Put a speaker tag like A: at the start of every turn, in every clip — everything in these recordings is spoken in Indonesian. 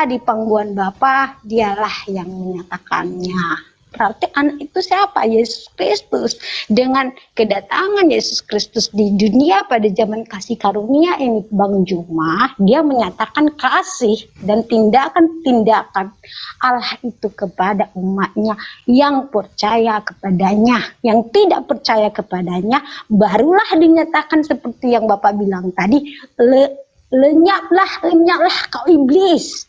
A: Bapa, di pangkuan Bapa, dialah yang menyatakannya. Berarti anak itu siapa? Yesus Kristus. Dengan kedatangan Yesus Kristus di dunia pada zaman kasih karunia ini, Bang Juma, dia menyatakan kasih dan tindakan-tindakan Allah itu kepada umatnya yang percaya kepadanya. Yang tidak percaya kepadanya, barulah dinyatakan seperti yang Bapak bilang tadi, lenyaplah kau iblis.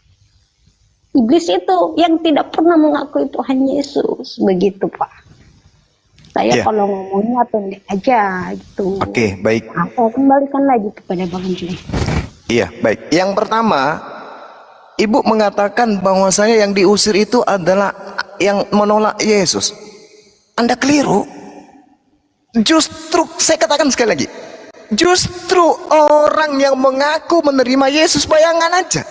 A: Iblis itu yang tidak pernah mengakui Tuhan Yesus, begitu Pak. Saya kalau ngomongnya pendek aja gitu.
B: Oke, baik.
A: Aku kembalikan lagi kepada Bang Juli.
B: Iya, baik. Yang pertama, Ibu mengatakan bahwa saya yang diusir itu adalah yang menolak Yesus. Anda keliru. Justru, saya katakan sekali lagi, justru orang yang mengaku menerima Yesus, bayangan aja,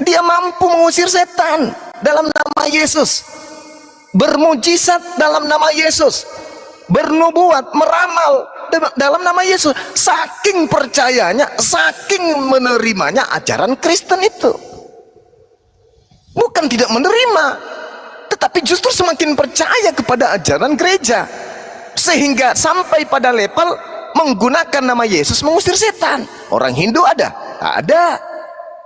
B: dia mampu mengusir setan dalam nama Yesus, bermujizat dalam nama Yesus, bernubuat, meramal dalam nama Yesus. Saking percayanya, saking menerimanya ajaran Kristen itu. Bukan tidak menerima, tetapi justru semakin percaya kepada ajaran gereja, sehingga sampai pada level menggunakan nama Yesus mengusir setan. Orang Hindu ada? Tak ada.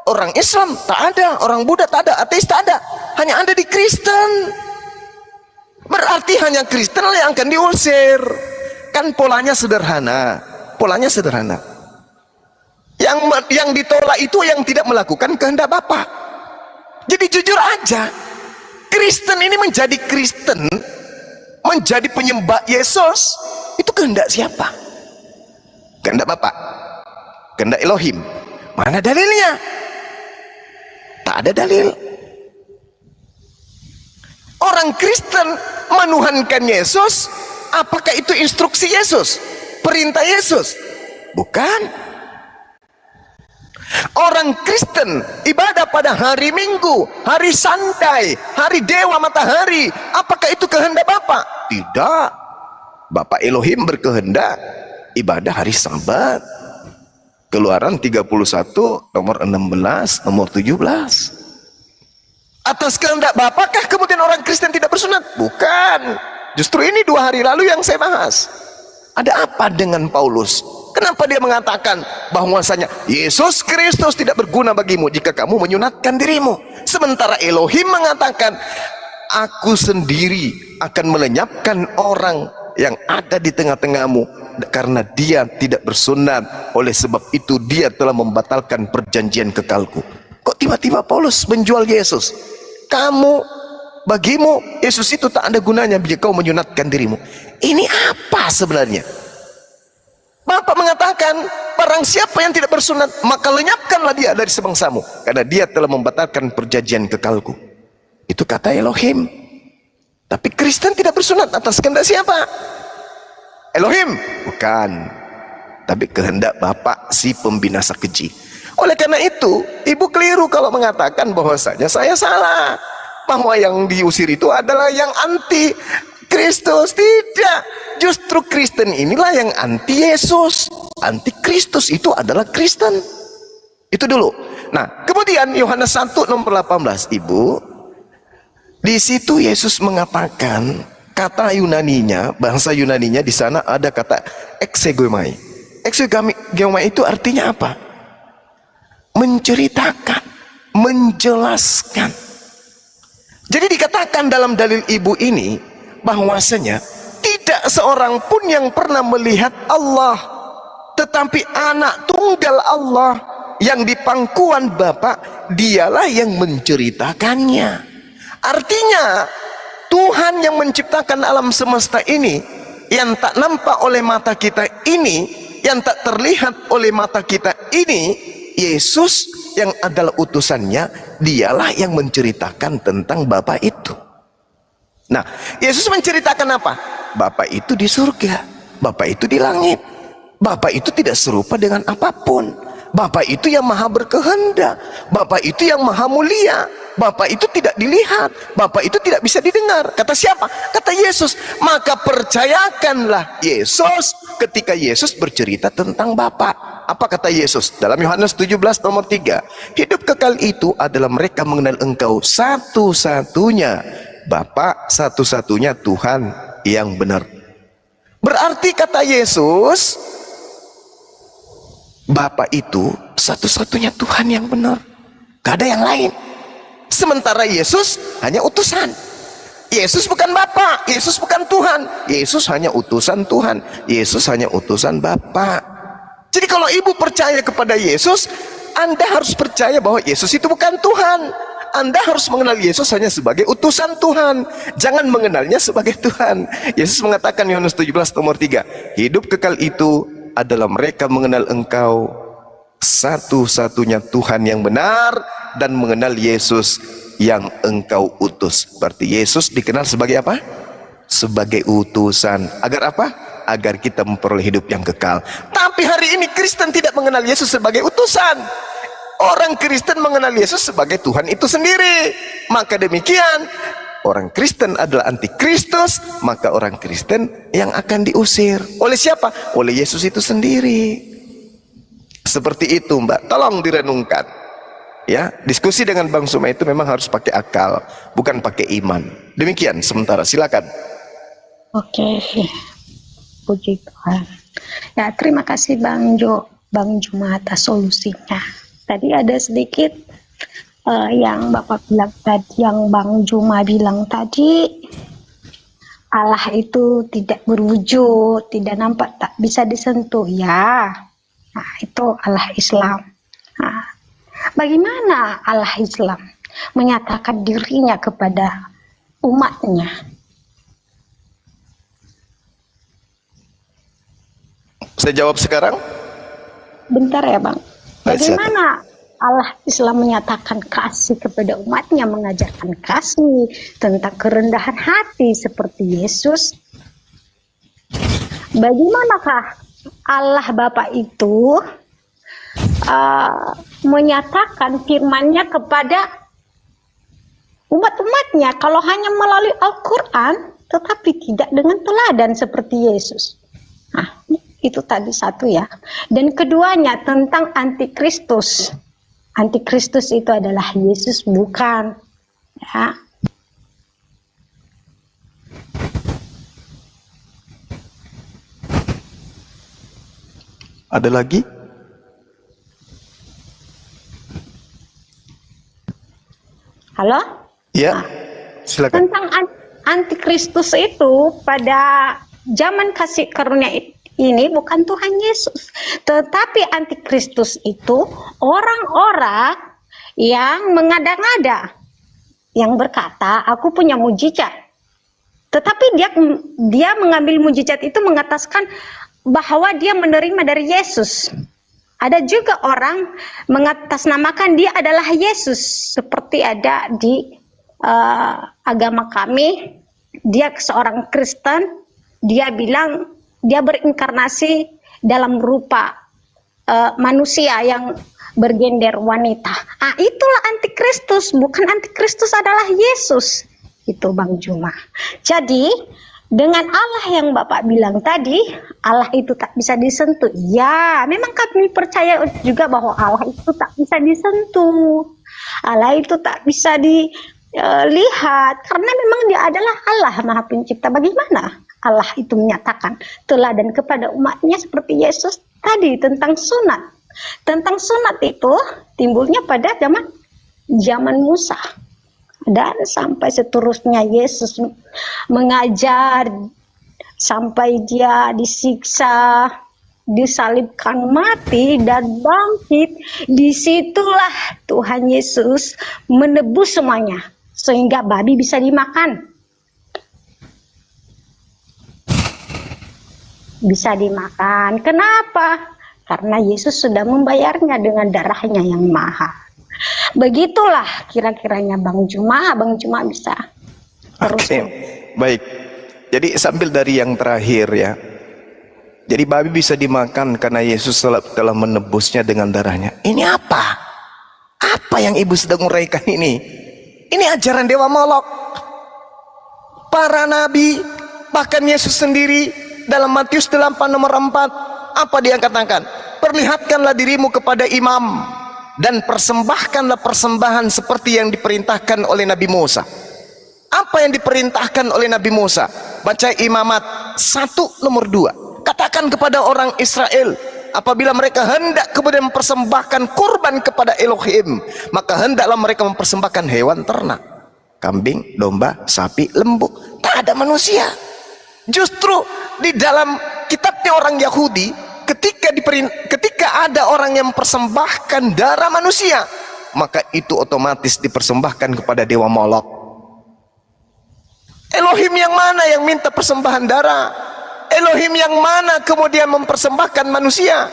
B: Orang Islam tak ada, orang Buddha tak ada, ateis tak ada, hanya ada di Kristen. Berarti hanya Kristen yang akan diusir. Kan polanya sederhana, polanya sederhana. Yang ditolak itu yang tidak melakukan kehendak Bapa. Jadi jujur aja, Kristen ini menjadi Kristen, menjadi penyembah Yesus, itu kehendak siapa? Kehendak Bapa, kehendak Elohim. Mana dalilnya? Tak ada dalil. Orang Kristen menuhankan Yesus, apakah itu instruksi Yesus? Perintah Yesus? Bukan. Orang Kristen ibadah pada hari Minggu, hari santai, hari dewa matahari, apakah itu kehendak Bapa? Tidak. Bapa Elohim berkehendak ibadah hari Sabat. Keluaran 31 nomor 16 nomor 17. Atas kehendak Bapakah kemudian orang Kristen tidak bersunat? Bukan. Justru ini 2 hari lalu yang saya bahas. Ada apa dengan Paulus? Kenapa dia mengatakan bahwasanya Yesus Kristus tidak berguna bagimu jika kamu menyunatkan dirimu, sementara Elohim mengatakan aku sendiri akan melenyapkan orang yang ada di tengah-tengahmu karena dia tidak bersunat, oleh sebab itu dia telah membatalkan perjanjian kekalku. Kok tiba-tiba Paulus menjual Yesus? Bagimu Yesus itu tak ada gunanya jika kau menyunatkan dirimu. Ini apa sebenarnya? Bapak mengatakan barang siapa yang tidak bersunat, maka lenyapkanlah dia dari sebangsamu, karena dia telah membatalkan perjanjian kekalku. Itu kata Elohim. Tapi Kristen tidak bersunat atas kehendak siapa? Elohim? Bukan. Tapi kehendak Bapak si pembinasa keji. Oleh karena itu, Ibu keliru kalau mengatakan bahwasanya saya salah, bahwa yang diusir itu adalah yang anti Kristus. Tidak. Justru Kristen inilah yang anti Yesus. Anti Kristus itu adalah Kristen. Itu dulu. Nah, kemudian Yohanes 1 nomor 18, Ibu, di situ Yesus mengatakan, kata Yunaninya, bahasa Yunaninya di sana ada kata exegomai. Exegomai itu artinya apa? Menceritakan, menjelaskan. Jadi dikatakan dalam dalil Ibu ini bahwasanya tidak seorang pun yang pernah melihat Allah, tetapi anak tunggal Allah yang di pangkuan Bapa, dialah yang menceritakannya. Artinya Tuhan yang menciptakan alam semesta ini, yang tak nampak oleh mata kita ini, yang tak terlihat oleh mata kita ini, Yesus yang adalah utusannya, dialah yang menceritakan tentang Bapa itu. Nah, Yesus menceritakan apa? Bapa itu di surga, Bapa itu di langit, Bapa itu tidak serupa dengan apapun, Bapa itu yang maha berkehendak, Bapa itu yang maha mulia. Bapa itu tidak dilihat, Bapa itu tidak bisa didengar. Kata siapa? Kata Yesus. Maka percayakanlah Yesus ketika Yesus bercerita tentang Bapa. Apa kata Yesus? Dalam Yohanes 17 nomor 3. Hidup kekal itu adalah mereka mengenal Engkau satu-satunya Bapa, satu-satunya Tuhan yang benar. Berarti kata Yesus, Bapa itu satu-satunya Tuhan yang benar. Gak ada yang lain. Sementara Yesus hanya utusan. Yesus bukan Bapa, Yesus bukan Tuhan. Yesus hanya utusan Tuhan. Yesus hanya utusan Bapa. Jadi kalau ibu percaya kepada Yesus, Anda harus percaya bahwa Yesus itu bukan Tuhan. Anda harus mengenal Yesus hanya sebagai utusan Tuhan. Jangan mengenalnya sebagai Tuhan. Yesus mengatakan Yohanes 17 nomor 3. Hidup kekal itu adalah mereka mengenal Engkau satu-satunya Tuhan yang benar dan mengenal Yesus yang Engkau utus. Berarti Yesus dikenal sebagai apa? Sebagai utusan. Agar apa? Agar kita memperoleh hidup yang kekal. Tapi hari ini Kristen tidak mengenal Yesus sebagai utusan. Orang Kristen mengenal Yesus sebagai Tuhan itu sendiri. Maka demikian, orang Kristen adalah antikristus, maka orang Kristen yang akan diusir. Oleh siapa? Oleh Yesus itu sendiri. Seperti itu, Mbak. Tolong direnungkan. Ya, diskusi dengan Bang Suma itu memang harus pakai akal, bukan pakai iman. Demikian sementara. Silakan.
A: Oke, puji Tuhan. Ya, terima kasih Bang Juma atas solusinya. Tadi ada sedikit yang Bapak bilang tadi, yang Bang Juma bilang tadi, Allah itu tidak berwujud, tidak nampak, tak bisa disentuh. Ya, nah, itu Allah Islam. Nah, bagaimana Allah Islam menyatakan dirinya kepada umatnya?
B: Saya jawab sekarang.
A: Bentar ya Bang. Bagaimana Allah Islam menyatakan kasih kepada umatnya, mengajarkan kasih tentang kerendahan hati seperti Yesus? Bagaimanakah Allah Bapa itu menyatakan firman-Nya kepada umat-umatnya kalau hanya melalui Al-Quran, tetapi tidak dengan teladan seperti Yesus? Nah, itu tadi satu ya. Dan keduanya tentang antikristus. Antikristus itu adalah Yesus, bukan. Ya.
B: Ada lagi?
A: Halo?
B: Ya,
A: Nah,
B: silakan.
A: tentang antikristus itu pada zaman kasih karunia ini bukan Tuhan Yesus, tetapi antikristus itu orang-orang yang mengada-ngada, yang berkata aku punya mujizat, tetapi dia mengambil mujizat itu mengataskan bahwa dia menerima dari Yesus. Ada juga orang mengatasnamakan dia adalah Yesus, seperti ada di agama kami, dia seorang Kristen, dia bilang dia berinkarnasi dalam rupa manusia yang bergender wanita. Ah, itulah antikristus, bukan antikristus adalah Yesus. Itu Bang Juma. Jadi dengan Allah yang Bapak bilang tadi, Allah itu tak bisa disentuh. Ya, memang kami percaya juga bahwa Allah itu tak bisa disentuh. Allah itu tak bisa dilihat, karena memang dia adalah Allah Maha Pencipta. Bagaimana Allah itu menyatakan teladan kepada umatnya seperti Yesus tadi tentang sunat. Tentang sunat itu timbulnya pada zaman Musa. Dan sampai seterusnya Yesus mengajar sampai dia disiksa, disalibkan, mati dan bangkit. Disitulah Tuhan Yesus menebus semuanya sehingga babi bisa dimakan. Bisa dimakan. Kenapa? Karena Yesus sudah membayarnya dengan darahnya yang mahal. Begitulah kira-kiranya Bang Juma bisa terus.
B: Oke, baik. Jadi sambil dari yang terakhir ya. Jadi babi bisa dimakan karena Yesus telah menebusnya dengan darahnya. Ini apa? Apa yang ibu sedang uraikan ini? Ini ajaran dewa Molok. Para nabi, bahkan Yesus sendiri dalam Matius 8 nomor 4, apa dia katakan? Perlihatkanlah dirimu kepada imam dan persembahkanlah persembahan seperti yang diperintahkan oleh Nabi Musa. Apa yang diperintahkan oleh Nabi Musa? Baca Imamat 1 nomor 2. Katakan kepada orang Israel, apabila mereka hendak kemudian mempersembahkan kurban kepada Elohim, maka hendaklah mereka mempersembahkan hewan ternak, kambing, domba, sapi, lembu. Tak ada manusia. Justru di dalam kitabnya orang Yahudi, ketika ada orang yang mempersembahkan darah manusia, maka itu otomatis dipersembahkan kepada dewa Molok. Elohim yang mana yang minta persembahan darah? Elohim yang mana kemudian mempersembahkan manusia?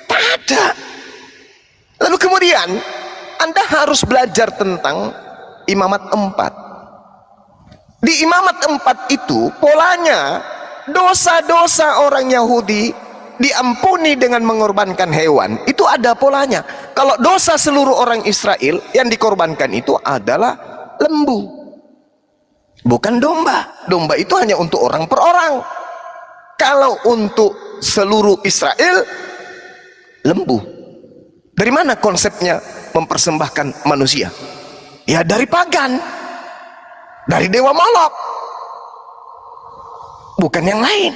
B: Tak ada. Lalu kemudian Anda harus belajar tentang Imamat 4. Di Imamat 4 itu polanya dosa-dosa orang Yahudi diampuni dengan mengorbankan hewan. Itu ada polanya. Kalau dosa seluruh orang Israel yang dikorbankan itu adalah lembu, bukan domba. Domba itu hanya untuk orang per orang. Kalau untuk seluruh Israel, lembu. Dari mana konsepnya mempersembahkan manusia? Ya dari pagan, dari dewa Molok, bukan yang lain.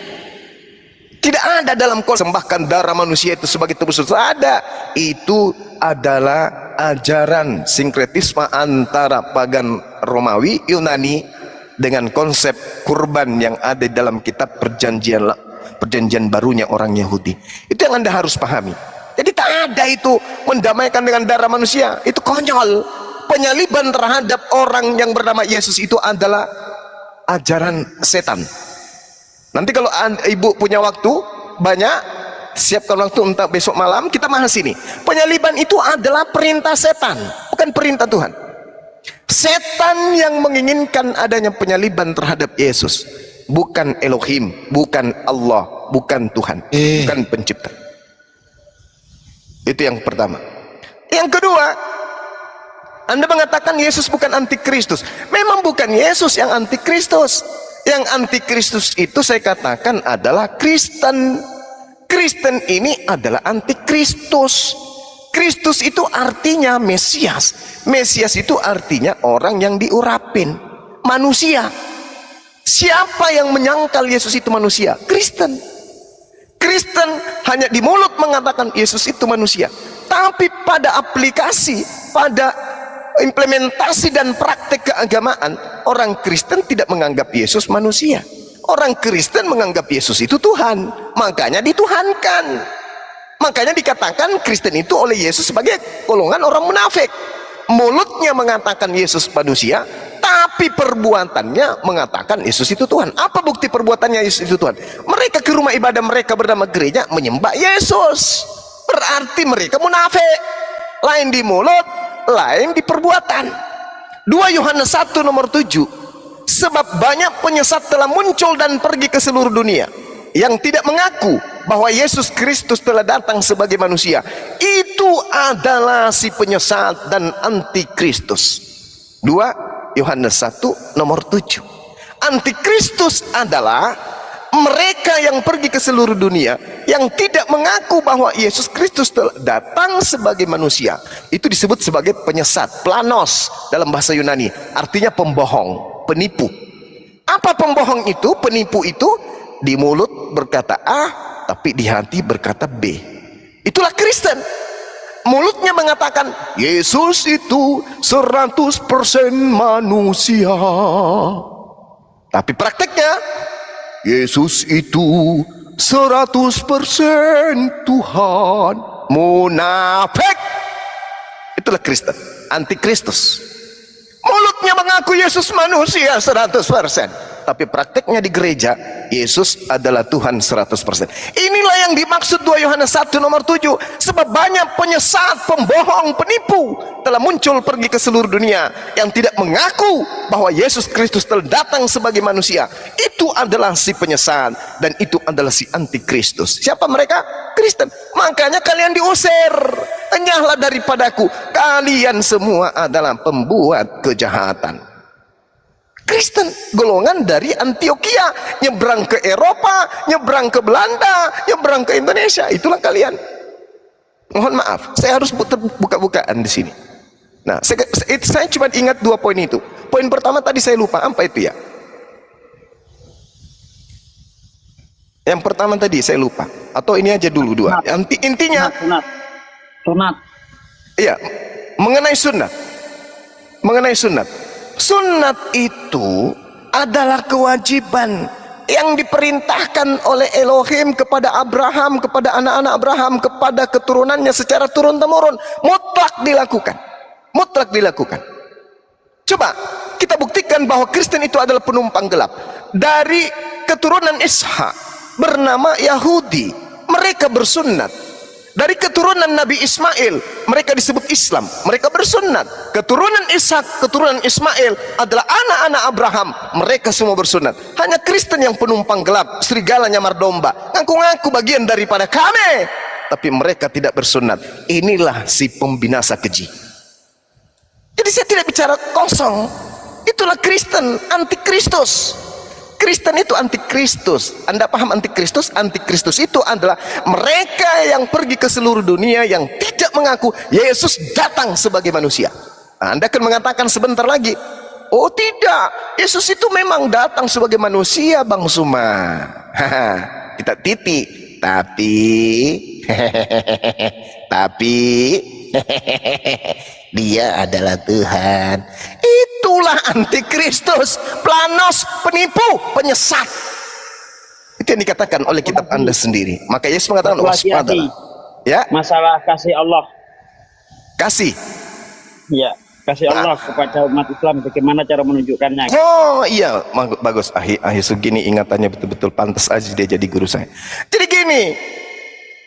B: Tidak ada dalam persembahkan darah manusia itu sebagai tebus dosa. Ada. Itu adalah ajaran sinkretisme antara pagan Romawi, Yunani, dengan konsep kurban yang ada dalam kitab perjanjian barunya orang Yahudi. Itu yang Anda harus pahami. Jadi tak ada itu mendamaikan dengan darah manusia. Itu konyol. Penyaliban terhadap orang yang bernama Yesus itu adalah ajaran setan. Nanti kalau ibu punya waktu banyak, siapkan waktu untuk besok malam kita bahas ini. Penyaliban itu adalah perintah setan, bukan perintah Tuhan. Setan yang menginginkan adanya penyaliban terhadap Yesus, bukan Elohim, bukan Allah, bukan Tuhan, bukan pencipta. Itu yang pertama. Yang kedua, Anda mengatakan Yesus bukan antikristus. Memang bukan Yesus yang antikristus. Yang antikristus itu saya katakan adalah Kristen. Kristen ini adalah antikristus. Kristus itu artinya Mesias. Mesias itu artinya orang yang diurapin, manusia. Siapa yang menyangkal Yesus itu manusia? Kristen. Kristen hanya di mulut mengatakan Yesus itu manusia, tapi pada aplikasi, pada implementasi dan praktek keagamaan, orang Kristen tidak menganggap Yesus manusia. Orang Kristen menganggap Yesus itu Tuhan, makanya dituhankan. Makanya dikatakan Kristen itu oleh Yesus sebagai golongan orang munafik. Mulutnya mengatakan Yesus manusia, tapi perbuatannya mengatakan Yesus itu Tuhan. Apa bukti perbuatannya Yesus itu Tuhan? Mereka ke rumah ibadah mereka bernama gereja menyembah Yesus. Berarti mereka munafik. Lain di mulut, lain di perbuatan. 2 Yohanes 1 nomor 7. Sebab banyak penyesat telah muncul dan pergi ke seluruh dunia, yang tidak mengaku bahwa Yesus Kristus telah datang sebagai manusia. Itu adalah si penyesat dan antikristus. 2 Yohanes 1 nomor 7. Antikristus adalah mereka yang pergi ke seluruh dunia, yang tidak mengaku bahwa Yesus Kristus telah datang sebagai manusia. Itu disebut sebagai penyesat, planos dalam bahasa Yunani, artinya pembohong, penipu. Apa pembohong itu? Penipu itu di mulut berkata A, tapi di hati berkata B. Itulah Kristen. Mulutnya mengatakan Yesus itu 100% manusia, tapi prakteknya Yesus itu 100% Tuhan. Munafik. Itulah Kristen, antikristus. Mulutnya mengaku Yesus manusia 100%, tapi prakteknya di gereja Yesus adalah Tuhan 100%. Inilah yang dimaksud 2 Yohanes 1 nomor 7. Sebab banyak penyesat, pembohong, penipu telah muncul pergi ke seluruh dunia yang tidak mengaku bahwa Yesus Kristus telah datang sebagai manusia. Itu adalah si penyesat dan itu adalah si antikristus. Siapa mereka? Kristen. Makanya kalian diusir. Enyahlah daripadaku, kalian semua adalah pembuat kejahatan. Kristen, golongan dari Antioquia, nyebrang ke Eropa, nyebrang ke Belanda, nyebrang ke Indonesia. Itulah kalian. Mohon maaf, saya harus buka-bukaan di sini. Nah, saya cuma ingat 2 poin itu. Poin pertama tadi saya lupa, apa itu ya? Yang pertama tadi saya lupa. Atau ini aja dulu 2. Intinya,
C: sunat.
B: Iya, mengenai sunat. Mengenai sunat. Sunat itu adalah kewajiban yang diperintahkan oleh Elohim kepada Abraham, kepada anak-anak Abraham, kepada keturunannya secara turun-temurun. Mutlak dilakukan. Mutlak dilakukan. Coba kita buktikan bahwa Kristen itu adalah penumpang gelap. Dari keturunan Ishak bernama Yahudi, mereka bersunat. Dari keturunan Nabi Ismail, mereka disebut Islam, mereka bersunat. Keturunan Ishak, keturunan Ismail adalah anak-anak Abraham, mereka semua bersunat. Hanya Kristen yang penumpang gelap, serigala nyamar domba, ngaku-ngaku bagian daripada kami, tapi mereka tidak bersunat. Inilah si pembinasa keji. Jadi saya tidak bicara kosong. Itulah Kristen, antikristus. Kristen itu antikristus. Anda paham antikristus? Antikristus itu adalah mereka yang pergi ke seluruh dunia yang tidak mengaku Yesus datang sebagai manusia. Nah, Anda akan mengatakan sebentar lagi, oh tidak, Yesus itu memang datang sebagai manusia, Bang Suma. Kita titik, tapi dia adalah Tuhan. Itulah antikristus, planos, penipu, penyesat. Itu yang dikatakan oleh kitab Anda sendiri. Maka Yesus mengatakan waspadalah. Ya,
C: Masalah kasih Allah.
B: kasih.
C: Ya, kasih Allah kepada umat Islam, bagaimana cara menunjukkannya?
B: Oh iya, bagus. Ahi Sugini ingatannya betul-betul pantas aja dia jadi guru saya. Jadi gini,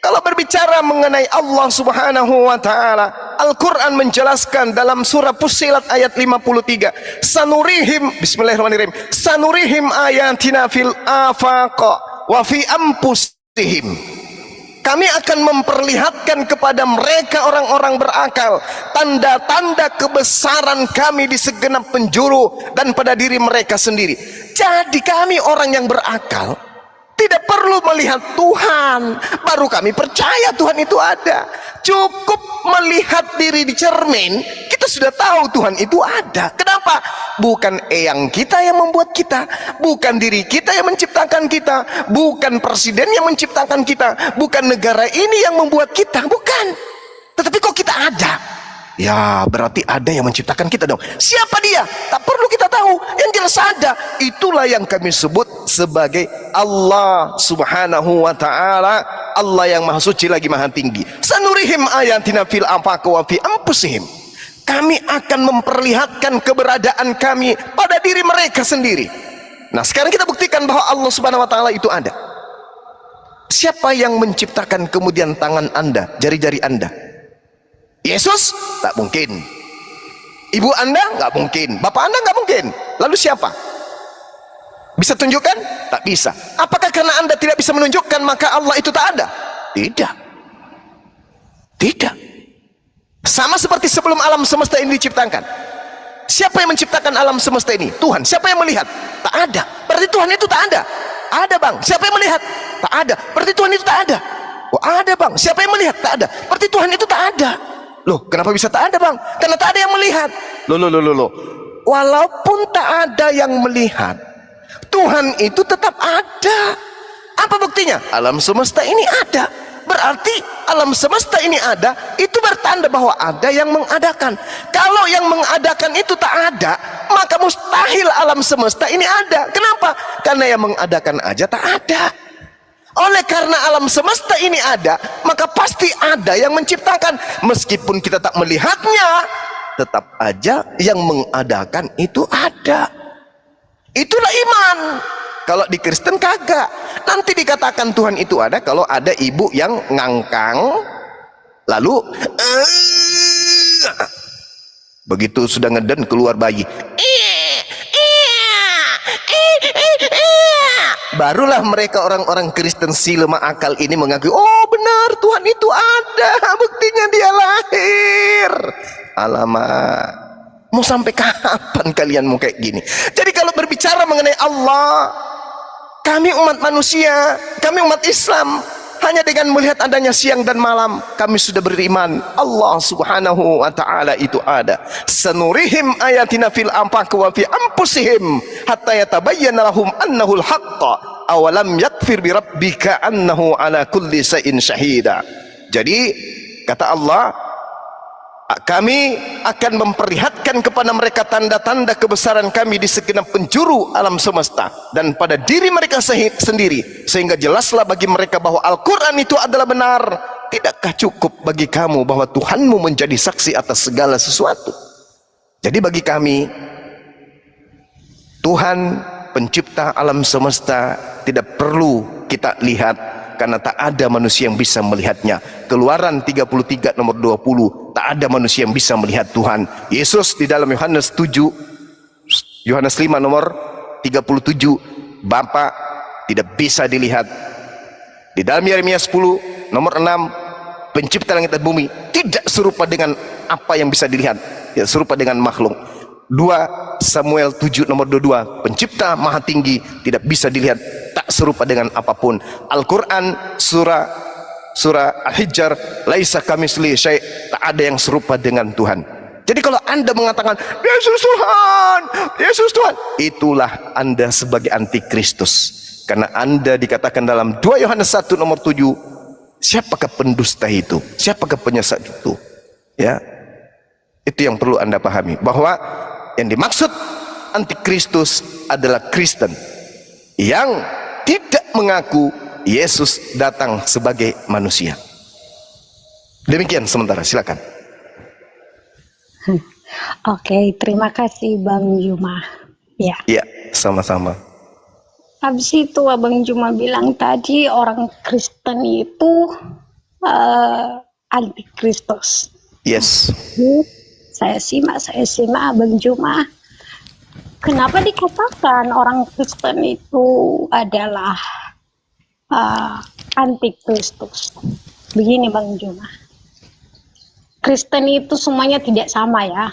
B: kalau berbicara mengenai Allah Subhanahu wa taala, Al-Qur'an menjelaskan dalam surah Fussilat ayat 53, sanurihim, bismillahirrahmanirrahim, sanurihim ayatina fil afaqa wa fi anfusihim. Kami akan memperlihatkan kepada mereka orang-orang berakal tanda-tanda kebesaran kami di segenap penjuru dan pada diri mereka sendiri. Jadi kami orang yang berakal tidak perlu melihat Tuhan, baru kami percaya Tuhan itu ada. Cukup melihat diri di cermin, kita sudah tahu Tuhan itu ada. Kenapa? Bukan eyang kita yang membuat kita, bukan diri kita yang menciptakan kita, bukan presiden yang menciptakan kita, bukan negara ini yang membuat kita, bukan. Tetapi kok kita ada? Ya berarti ada yang menciptakan kita dong. Siapa dia? Tak perlu kita tahu, yang jelas ada. Itulah yang kami sebut sebagai Allah Subhanahu wa ta'ala, Allah yang maha suci lagi maha tinggi. Sanurihim ayatina fil afaqi wa fi anfusihim. Kami akan memperlihatkan keberadaan kami pada diri mereka sendiri. Nah sekarang kita buktikan bahwa Allah Subhanahu wa ta'ala itu ada. Siapa yang menciptakan kemudian tangan Anda, jari-jari Anda? Yesus? Tak mungkin. Ibu Anda? Nggak mungkin. Bapak Anda? Nggak mungkin. Lalu siapa? Bisa tunjukkan? Tak bisa. Apakah karena Anda tidak bisa menunjukkan maka Allah itu tak ada? Tidak. Tidak. Sama seperti sebelum alam semesta ini diciptakan. Siapa yang menciptakan alam semesta ini? Tuhan. Siapa yang melihat? Tak ada. Berarti Tuhan itu tak ada. Ada bang. Siapa yang melihat? Tak ada. Berarti Tuhan itu tak ada. Oh ada bang. Siapa yang melihat? Tak ada. Berarti Tuhan itu tak ada. Loh, kenapa bisa tak ada bang? Karena tak ada yang melihat. Loh. Walaupun tak ada yang melihat, Tuhan itu tetap ada. Apa buktinya? Alam semesta ini ada. Berarti alam semesta ini ada, itu bertanda bahwa ada yang mengadakan. Kalau yang mengadakan itu tak ada, maka mustahil alam semesta ini ada. Kenapa? Karena yang mengadakan aja tak ada. Oleh karena alam semesta ini ada, maka pasti ada yang menciptakan. Meskipun kita tak melihatnya, tetap aja yang mengadakan itu ada. Itulah iman. Kalau di Kristen kagak. Nanti dikatakan Tuhan itu ada kalau ada ibu yang ngangkang, lalu begitu sudah ngeden keluar bayi, barulah mereka orang-orang Kristen si lemah akal ini mengakui, oh benar Tuhan itu ada, buktinya dia lahir. Alamak, mau sampai kapan kalian mau kayak gini? Jadi kalau berbicara mengenai Allah, kami umat manusia, kami umat Islam, hanya dengan melihat adanya siang dan malam, kami sudah beriman Allah subhanahu wa ta'ala itu ada. Sanurihim ayatina fil afaqi wa fi anfusihim hatta yatabayyana lahum annahu al-haqq awalam yakfir bi rabbika annahu ala kulli shay'in syahida. Jadi kata Allah, kami akan memperlihatkan kepada mereka tanda-tanda kebesaran kami di segenap penjuru alam semesta dan pada diri mereka sendiri, sehingga jelaslah bagi mereka bahwa Al-Quran itu adalah benar. Tidakkah cukup bagi kamu bahwa Tuhanmu menjadi saksi atas segala sesuatu? Jadi bagi kami, Tuhan pencipta alam semesta tidak perlu kita lihat, karena tak ada manusia yang bisa melihatnya. Keluaran 33 nomor 20, tak ada manusia yang bisa melihat Tuhan. Yesus di dalam Yohanes 5 nomor 37, Bapa tidak bisa dilihat. Di dalam Yeremia 10 nomor 6, pencipta langit dan bumi tidak serupa dengan apa yang bisa dilihat, ya serupa dengan makhluk. 2 Samuel 7 nomor 22, pencipta maha tinggi tidak bisa dilihat, tak serupa dengan apapun. Al-Quran surah Al-Hijr, laisa kamitslihi syai', tak ada yang serupa dengan Tuhan. Jadi kalau Anda mengatakan Yesus Tuhan, Yesus Tuhan, itulah Anda sebagai antikristus. Karena Anda dikatakan dalam 2 Yohanes 1 nomor 7, siapakah pendusta itu? Siapakah penyesat itu? Ya, itu yang perlu Anda pahami, bahwa yang dimaksud antikristus adalah Kristen yang tidak mengaku Yesus datang sebagai manusia. Demikian sementara, silakan.
A: Oke, terima kasih Bang Juma. Ya.
B: Ya, sama-sama.
A: Habis itu Abang Juma bilang tadi orang Kristen itu antikristus.
B: Yes.
A: Saya simak Abang Juma. Kenapa dikatakan orang Kristen itu adalah antikristus? Begini Bang Juma, Kristen itu semuanya tidak sama ya.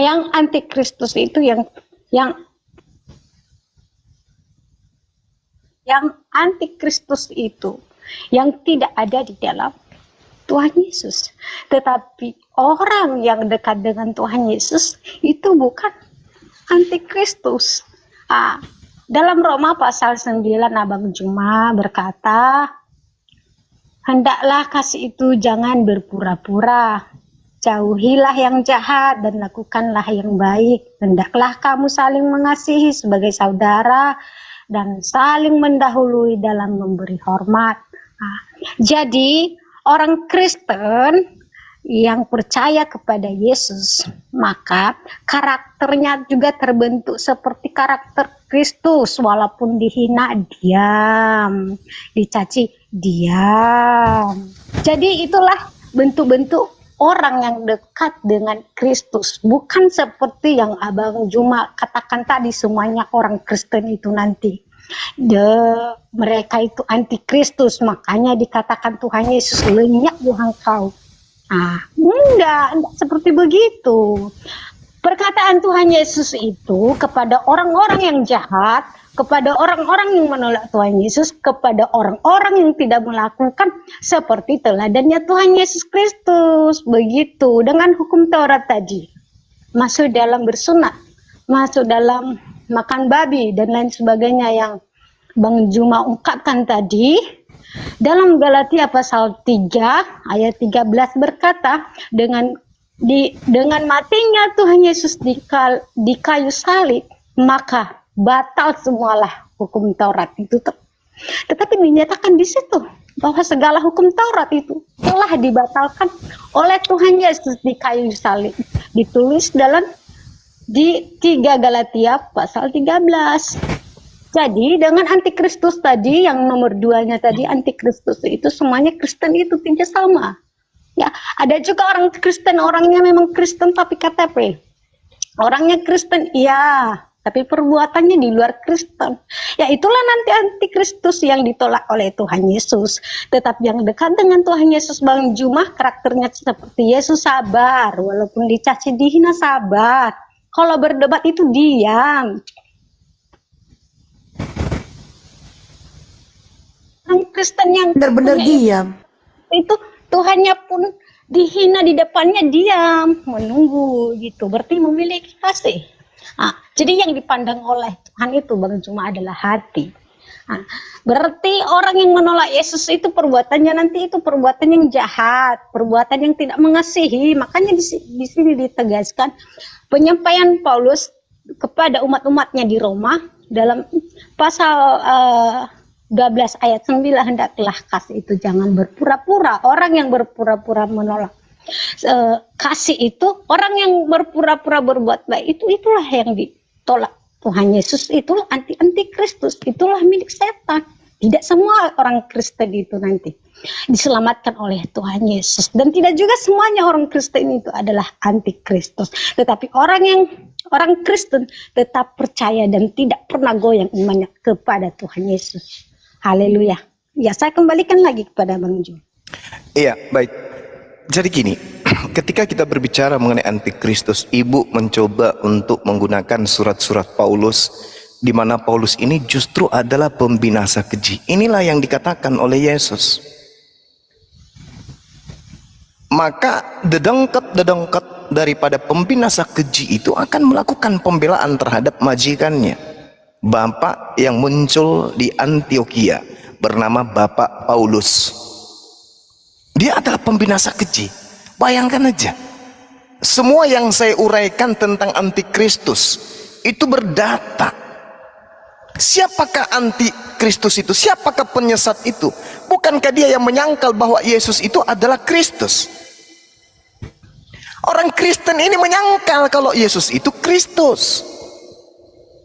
A: Yang antikristus itu yang antikristus itu yang tidak ada di dalam Tuhan Yesus. Tetapi orang yang dekat dengan Tuhan Yesus itu bukan antikristus. Dalam Roma pasal 9 Abang Juma berkata, hendaklah kasih itu jangan berpura-pura, jauhilah yang jahat dan lakukanlah yang baik. Hendaklah kamu saling mengasihi sebagai saudara dan saling mendahului dalam memberi hormat. Jadi orang Kristen yang percaya kepada Yesus, maka karakternya juga terbentuk seperti karakter Kristus. Walaupun dihina, diam, dicaci, diam. Jadi itulah bentuk-bentuk orang yang dekat dengan Kristus. Bukan seperti yang Abang Juma katakan tadi, semuanya orang Kristen itu nanti mereka itu antikristus, makanya dikatakan Tuhan Yesus lenyap di engkau. Enggak seperti begitu. Perkataan Tuhan Yesus itu kepada orang-orang yang jahat, kepada orang-orang yang menolak Tuhan Yesus, kepada orang-orang yang tidak melakukan seperti teladannya Tuhan Yesus Kristus. Begitu dengan hukum Taurat tadi, masuk dalam bersunat, masuk dalam makan babi dan lain sebagainya yang Bang Juma ungkapkan tadi. Dalam Galatia pasal 3 ayat 13 berkata, dengan matinya Tuhan Yesus di kayu salib, maka batal semualah hukum Taurat itu. Tetapi dinyatakan di situ bahwa segala hukum Taurat itu telah dibatalkan oleh Tuhan Yesus di kayu salib. Ditulis dalam di 3 Galatia pasal 13. Jadi dengan antikristus tadi yang nomor 2-nya tadi, antikristus itu semuanya Kristen itu tidak sama. Ya, ada juga orang Kristen, orangnya memang Kristen tapi KTP. Orangnya Kristen, iya, tapi perbuatannya di luar Kristen. Ya itulah nanti antikristus yang ditolak oleh Tuhan Yesus. Tetap yang dekat dengan Tuhan Yesus, Bang Jumah, karakternya seperti Yesus, sabar. Walaupun dicaci dihina, sabar. Kalau berdebat itu diam. Orang Kristen yang
D: Benar-benar diam.
A: itu Tuhannya pun dihina di depannya, diam, menunggu gitu. Berarti memiliki kasih. Nah, jadi yang dipandang oleh Tuhan itu Bang cuma adalah hati. Nah, berarti orang yang menolak Yesus itu perbuatannya nanti itu perbuatan yang jahat, perbuatan yang tidak mengasihi. Makanya di sini ditegaskan penyampaian Paulus kepada umat-umatnya di Roma dalam pasal 12 ayat 9, hendaklah kasih itu jangan berpura-pura. Orang yang berpura-pura menolak kasih itu, orang yang berpura-pura berbuat baik itu, itulah yang ditolak Tuhan Yesus. Itulah antikristus, itulah milik setan. Tidak semua orang Kristen itu nanti diselamatkan oleh Tuhan Yesus, dan tidak juga semuanya orang Kristen itu adalah antikristus. Tetapi orang Kristen tetap percaya dan tidak pernah goyang imannya kepada Tuhan Yesus. Haleluya. Ya, saya kembalikan lagi kepada Bang Jo.
B: Iya, baik. Jadi gini, ketika kita berbicara mengenai antikristus, Ibu mencoba untuk menggunakan surat-surat Paulus, di mana Paulus ini justru adalah pembinasa keji. Inilah yang dikatakan oleh Yesus. Maka dedengket daripada pembinasa keji itu akan melakukan pembelaan terhadap majikannya, Bapak yang muncul di Antioquia bernama Bapak Paulus. Dia adalah pembinasa keji. Bayangkan aja, semua yang saya uraikan tentang antikristus itu berdata. Siapakah antikristus itu? Siapakah penyesat itu? Bukankah dia yang menyangkal bahwa Yesus itu adalah Kristus? Orang Kristen ini menyangkal kalau Yesus itu Kristus.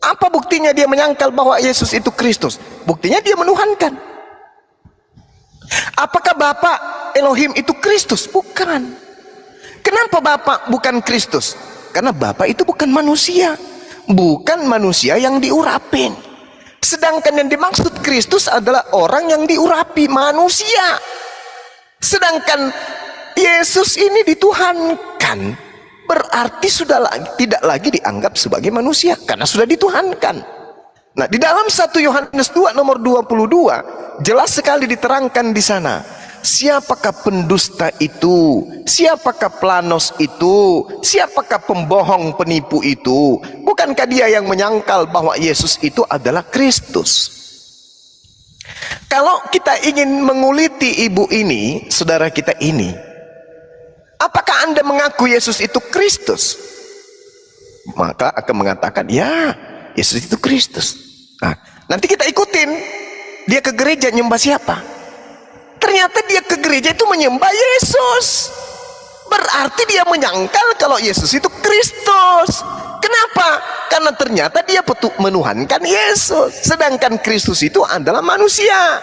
B: Apa buktinya dia menyangkal bahwa Yesus itu Kristus? Buktinya dia menuhankan. Apakah Bapak Elohim itu Kristus? Bukan. Kenapa Bapak bukan Kristus? Karena Bapak itu bukan manusia. Bukan manusia yang diurapin. Sedangkan yang dimaksud Kristus adalah orang yang diurapi, manusia. Sedangkan Yesus ini dituhankan, berarti sudah tidak lagi dianggap sebagai manusia karena sudah dituhankan. Nah, di dalam 1 Yohanes 2 nomor 22 jelas sekali diterangkan di sana, siapakah pendusta itu, siapakah planos itu, siapakah pembohong penipu itu? Bukankah dia yang menyangkal bahwa Yesus itu adalah Kristus? Kalau kita ingin menguliti ibu ini, saudara kita ini, apakah Anda mengaku Yesus itu Kristus? Maka akan mengatakan, ya, Yesus itu Kristus. Nah, nanti kita ikutin. Dia ke gereja nyembah siapa? Ternyata dia ke gereja itu menyembah Yesus. Berarti dia menyangkal kalau Yesus itu Kristus. Kenapa? Karena ternyata dia menuhankan Yesus. Sedangkan Kristus itu adalah manusia.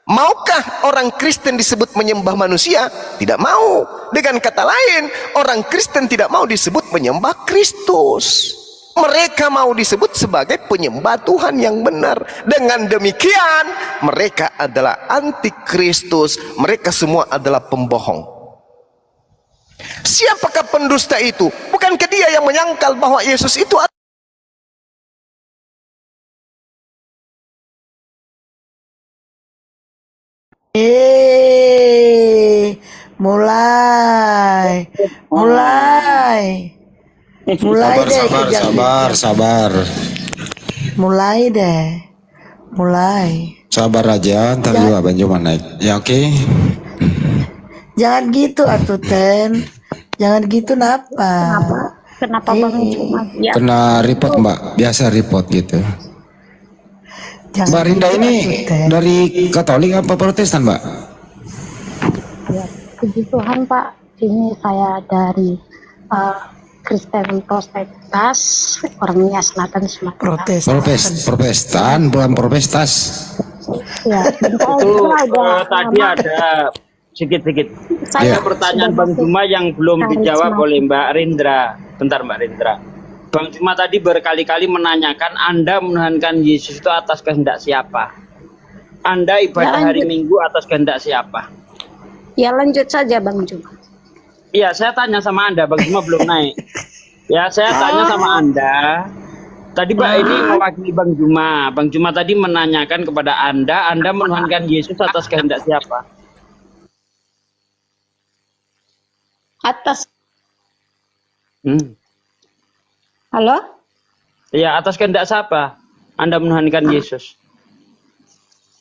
B: Maukah orang Kristen disebut menyembah manusia? Tidak mau. Dengan kata lain, orang Kristen tidak mau disebut menyembah Kristus. Mereka mau disebut sebagai penyembah Tuhan yang benar. Dengan demikian, mereka adalah antikristus. Mereka semua adalah pembohong. Siapakah pendusta itu? Bukankah dia yang menyangkal bahwa Yesus itu
D: mulai
E: Sabar.
D: mulai deh,
E: Sabar aja, ntar juga Banjuman naik. Ya oke.
D: jangan gitu atuh Ten, jangan gitu napa?
A: Kenapa Bang Cuma? Ya,
E: Kena report Mbak, biasa report gitu.
D: Jangan
E: Mbak Rinda
D: gitu,
E: ini
D: atuh, Ten.
E: dari Katolik apa Protestan Mbak?
A: ya, puji Tuhan Pak. Ini saya dari Kristen Protestas, orangnya Selatan Sumatera.
E: Protestan, bukan Protestas.
A: Ya,
C: Itu tadi ada sedikit-sedikit.
A: Saya
C: Ada pertanyaan Bang Juma yang belum dijawab oleh Mbak Rindra. Bentar Mbak Rindra. Bang Juma tadi berkali-kali menanyakan Anda menuhankan Yesus itu atas kehendak siapa? Anda ibadah
A: Ya,
C: hari Minggu atas kehendak siapa?
A: Ya lanjut saja Bang Juma.
C: Iya, saya tanya sama Anda, Bang Juma belum naik. Ya, saya tanya sama Anda. Tadi Mbak ini mewakili Bang Juma. Bang Juma tadi menanyakan kepada Anda menuhankan Yesus atas kehendak siapa?
A: Atas,
C: Hmm.
A: halo?
C: Iya, atas kehendak siapa Anda menuhankan Yesus?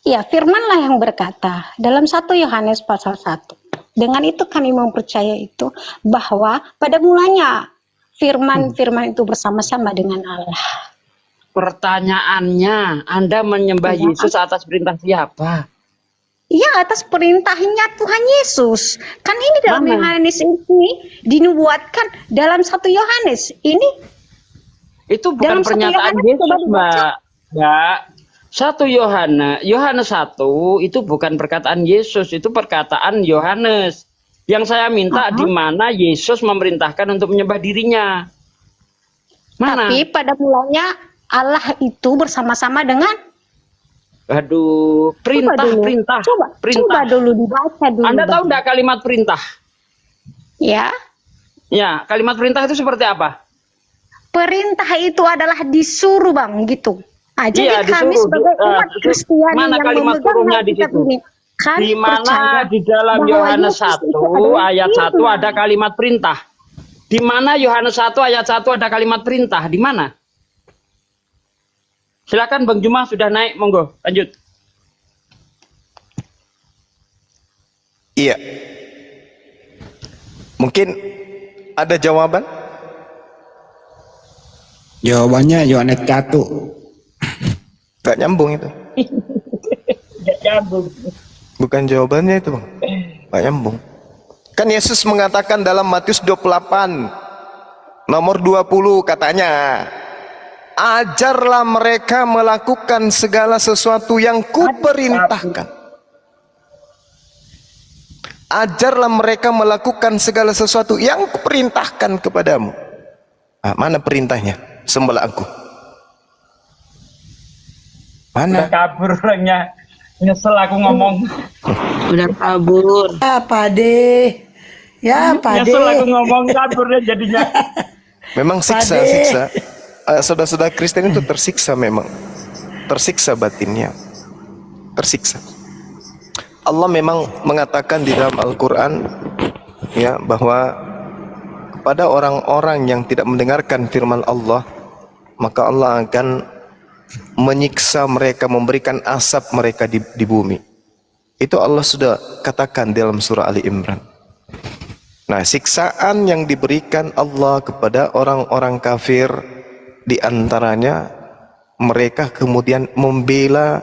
A: Ya, firmanlah yang berkata dalam 1 Yohanes pasal 1. Dengan itu kami mempercaya itu bahwa pada mulanya firman itu bersama-sama dengan Allah.
C: Pertanyaannya, Anda menyembah
A: Ya.
C: Yesus atas perintah siapa?
A: Ya, atas perintahnya Tuhan Yesus. Kan ini dalam
C: Mana?
A: Yohanes ini dinubuatkan dalam 1 Yohanes. Ini
C: Itu
A: dalam
C: bukan
A: 1
C: pernyataan
A: Yohanes
C: Yesus,
A: coba dibaca.
C: Mbak. 1 Yohanes 1 itu bukan perkataan Yesus, itu perkataan Yohanes. Yang saya minta di mana Yesus memerintahkan untuk menyembah dirinya. Mana?
A: Tapi pada mulanya Allah itu bersama-sama dengan
C: Aduh, perintah.
A: Coba dulu dibaca dulu.
C: Anda tahu
A: Bang.
C: enggak kalimat perintah?
A: Ya,
C: Ya, kalimat perintah itu seperti apa?
A: perintah itu adalah disuruh Bang gitu. Ah, jadi
C: Iya,
A: kami
C: disuruh.
A: sebagai umat Kristiani
C: Mana
A: yang
C: kalimat
A: memegang
C: suruhnya di
A: Alkitab
C: situ?
A: ini, kami
C: Di mana
A: percaya
C: di dalam
A: bahwa
C: Yohanes
A: Yesus
C: 1
A: itu adalah
C: ayat 1
A: firman.
C: ada kalimat perintah? Di mana Yohanes 1 ayat 1 ada kalimat perintah? Di mana? Silakan Bang Juma sudah naik, monggo, lanjut.
B: Iya. Mungkin ada jawaban?
E: Jawabannya Yohanes 1.
B: Gak nyambung itu.
C: Tidak nyambung.
B: Bukan jawabannya itu, Bang. Gak nyambung. Kan Yesus mengatakan dalam Matius 28 nomor 20 katanya, ajarlah mereka melakukan segala sesuatu yang kuperintahkan. Ajarlah mereka melakukan segala sesuatu yang kuperintahkan kepadamu. Ah, mana perintahnya? Sembelih aku.
C: Udah
B: Mana?
C: kabur orangnya. Nyesel aku ngomong.
F: Udah kabur.
D: Ya Pade. Ya Pade.
C: Nyesel aku ngomong kaburnya jadinya.
B: Memang siksa,
D: Pade.
B: siksa. Saudara-saudara Kristen itu tersiksa memang. Tersiksa batinnya. Tersiksa. Allah memang mengatakan di dalam Al-Quran ya, bahwa kepada orang-orang yang tidak mendengarkan firman Allah, maka Allah akan menyiksa mereka, memberikan asap mereka di bumi. Itu Allah sudah katakan dalam surah Ali Imran. Nah, siksaan yang diberikan Allah kepada orang-orang kafir, di antaranya mereka kemudian membela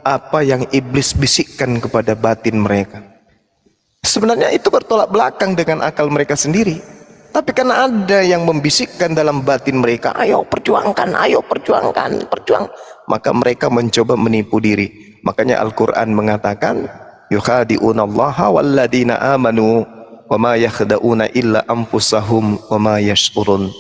B: apa yang iblis bisikkan kepada batin mereka. Sebenarnya itu bertolak belakang dengan akal mereka sendiri. Tapi karena ada yang membisikkan dalam batin mereka, ayo perjuangkan, perjuang. Maka mereka mencoba menipu diri. Makanya Al-Quran mengatakan, yukhadi'unallaha walladina amanu wa ma yakhda'una illa anfusahum wa ma yash'urun.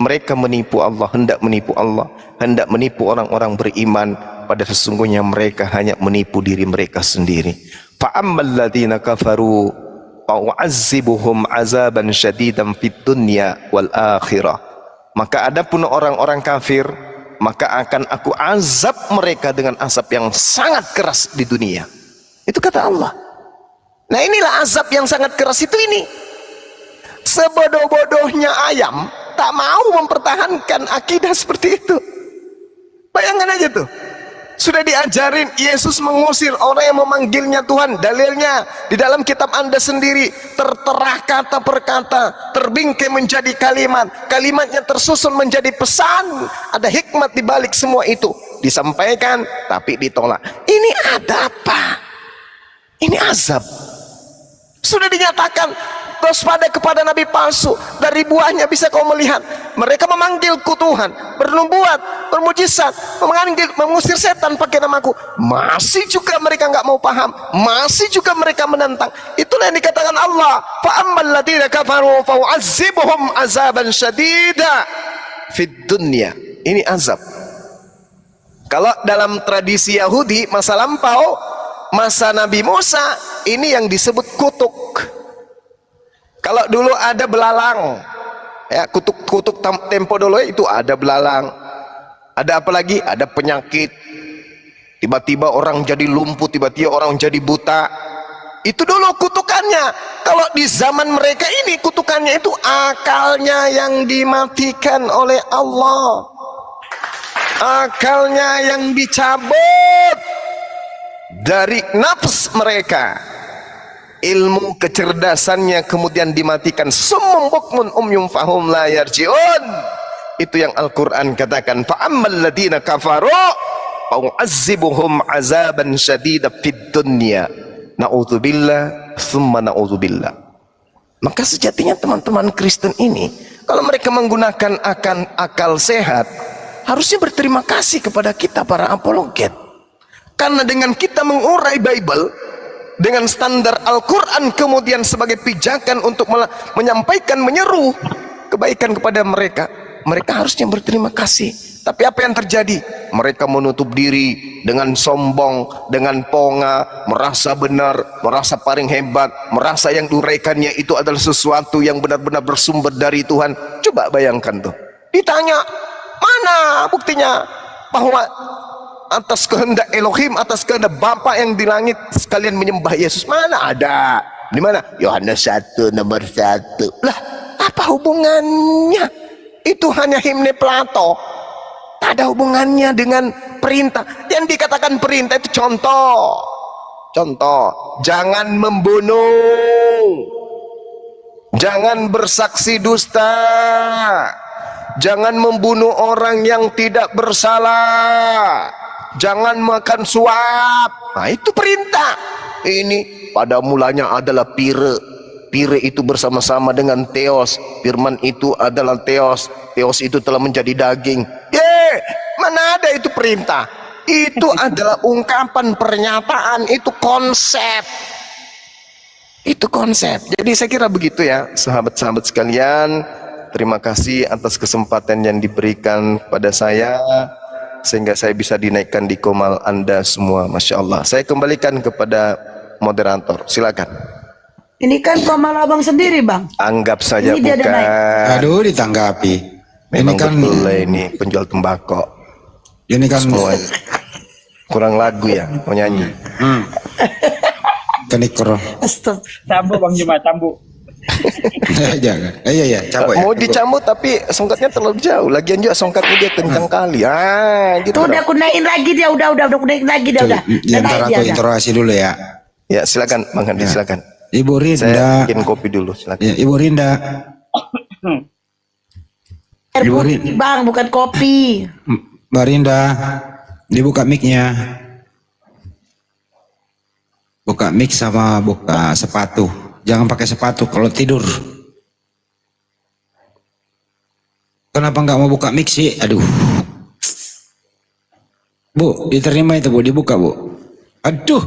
B: Mereka menipu Allah, hendak menipu Allah, hendak menipu orang-orang beriman, pada sesungguhnya mereka hanya menipu diri mereka sendiri. Fa'ammal ladzina kafaru fa'u'azzibuhum 'azaban syadidan fid dunya wal akhirah. Maka adapun orang-orang kafir, maka akan aku azab mereka dengan azab yang sangat keras di dunia. Itu kata Allah. Nah, inilah azab yang sangat keras itu ini. Sebodoh-bodohnya ayam tak mau mempertahankan akidah seperti itu. Bayangkan aja tuh. Sudah diajarin Yesus mengusir orang yang memanggilnya Tuhan. Dalilnya di dalam kitab Anda sendiri tertera kata per kata, terbingkai menjadi kalimat, kalimatnya tersusun menjadi pesan. Ada hikmat di balik semua itu. Disampaikan tapi ditolak. Ini ada apa? Ini azab. Sudah dinyatakan waspada kepada nabi palsu, dari buahnya bisa kau melihat mereka memanggilku Tuhan, bernubuat, bermujizat, mengusir setan pakai namaku. Masih juga mereka nggak mau paham, masih juga mereka menentang. Itulah yang dikatakan Allah, fa ammal ladzina kafaru fa u'azzibuhum azaban syadida fid dunya. Ini azab. Kalau dalam tradisi Yahudi masa lampau, masa Nabi Musa, ini yang disebut kutuk. Kalau dulu ada belalang, ya, kutuk tempo dulu itu ada belalang. Ada apa lagi? Ada penyakit. Tiba-tiba orang jadi lumpuh, tiba-tiba orang jadi buta. Itu dulu kutukannya. Kalau di zaman mereka ini kutukannya itu akalnya yang dimatikan oleh Allah. Akalnya yang dicabut dari nafs mereka, ilmu kecerdasannya kemudian dimatikan. Summum bukmun umyum fahum la yarji'un. Itu yang Al-Quran katakan, fa ammal ladina kafaru fa u'azzibuhum azaban syadida fid dunya na'udzubillah summa na'udzubillah. Maka sejatinya teman-teman Kristen ini, kalau mereka menggunakan akal sehat, harusnya berterima kasih kepada kita para apologet. Karena dengan kita mengurai Bible dengan standar Al-Quran, kemudian sebagai pijakan untuk menyampaikan, menyeru kebaikan kepada mereka, mereka harusnya berterima kasih. Tapi apa yang terjadi? Mereka menutup diri dengan sombong, dengan ponga, merasa benar, merasa paling hebat, merasa yang diuraikannya itu adalah sesuatu yang benar-benar bersumber dari Tuhan. Coba bayangkan tuh, ditanya, mana buktinya bahwa atas kehendak Elohim, atas kehendak Bapa yang di langit sekalian menyembah Yesus? Mana ada? Di mana? Yohanes 1 nomor 1. Lah, apa hubungannya? Itu hanya himne Plato. Tak ada hubungannya dengan perintah. Yang dikatakan perintah itu contoh. Contoh, jangan membunuh, jangan bersaksi dusta, jangan membunuh orang yang tidak bersalah, jangan makan suap. Nah, itu perintah. Ini pada mulanya adalah pire. Pire itu bersama-sama dengan Theos. Firman itu adalah Theos. Theos itu telah menjadi daging. Mana ada itu perintah? Itu adalah ungkapan, pernyataan, itu konsep. Itu konsep. Jadi saya kira begitu ya, sahabat-sahabat sekalian. Terima kasih atas kesempatan yang diberikan pada saya, sehingga saya bisa dinaikkan di komal Anda semua. Masya Allah. Saya kembalikan kepada moderator. Silakan.
D: Ini kan komal abang sendiri, Bang.
B: Anggap saja
D: Ini dia ada naik.
B: bukan.
E: Aduh, ditanggapi.
B: Memang
E: Ini kan
B: betul lah, ini penjual tembakau.
E: ini kan
B: Semua kurang lagu ya, mau nyanyi.
E: kenikro.
D: Stop.
C: Cambu Bang Juma, cambu.
E: Jangan. Iya, capek ya.
B: Mau dicambut tapi songkatnya terlalu jauh. Lagian juga songkatnya dia kencang kali. Gitu.
D: Tuh udah aku naikin lagi dia, udah aku naikin lagi dia, udah.
E: Ya,
D: Udah
E: ntar
D: naik
E: aku
D: dia, udah.
E: interogasi dulu ya.
B: Ya silakan Bang Handi, silakan.
E: Ibu
B: Saya
E: Rinda.
B: bikin kopi dulu, silakan.
E: Ya, Ibu Rinda.
D: Air
E: Ibu
D: putih,
E: Rin.
D: Bang, bukan kopi.
E: Mbak Rinda, dibuka mic-nya. Buka mic sama buka sepatu. Jangan pakai sepatu kalau tidur. Kenapa nggak mau buka mic sih? Aduh. Bu, diterima itu Bu, dibuka Bu. Aduh.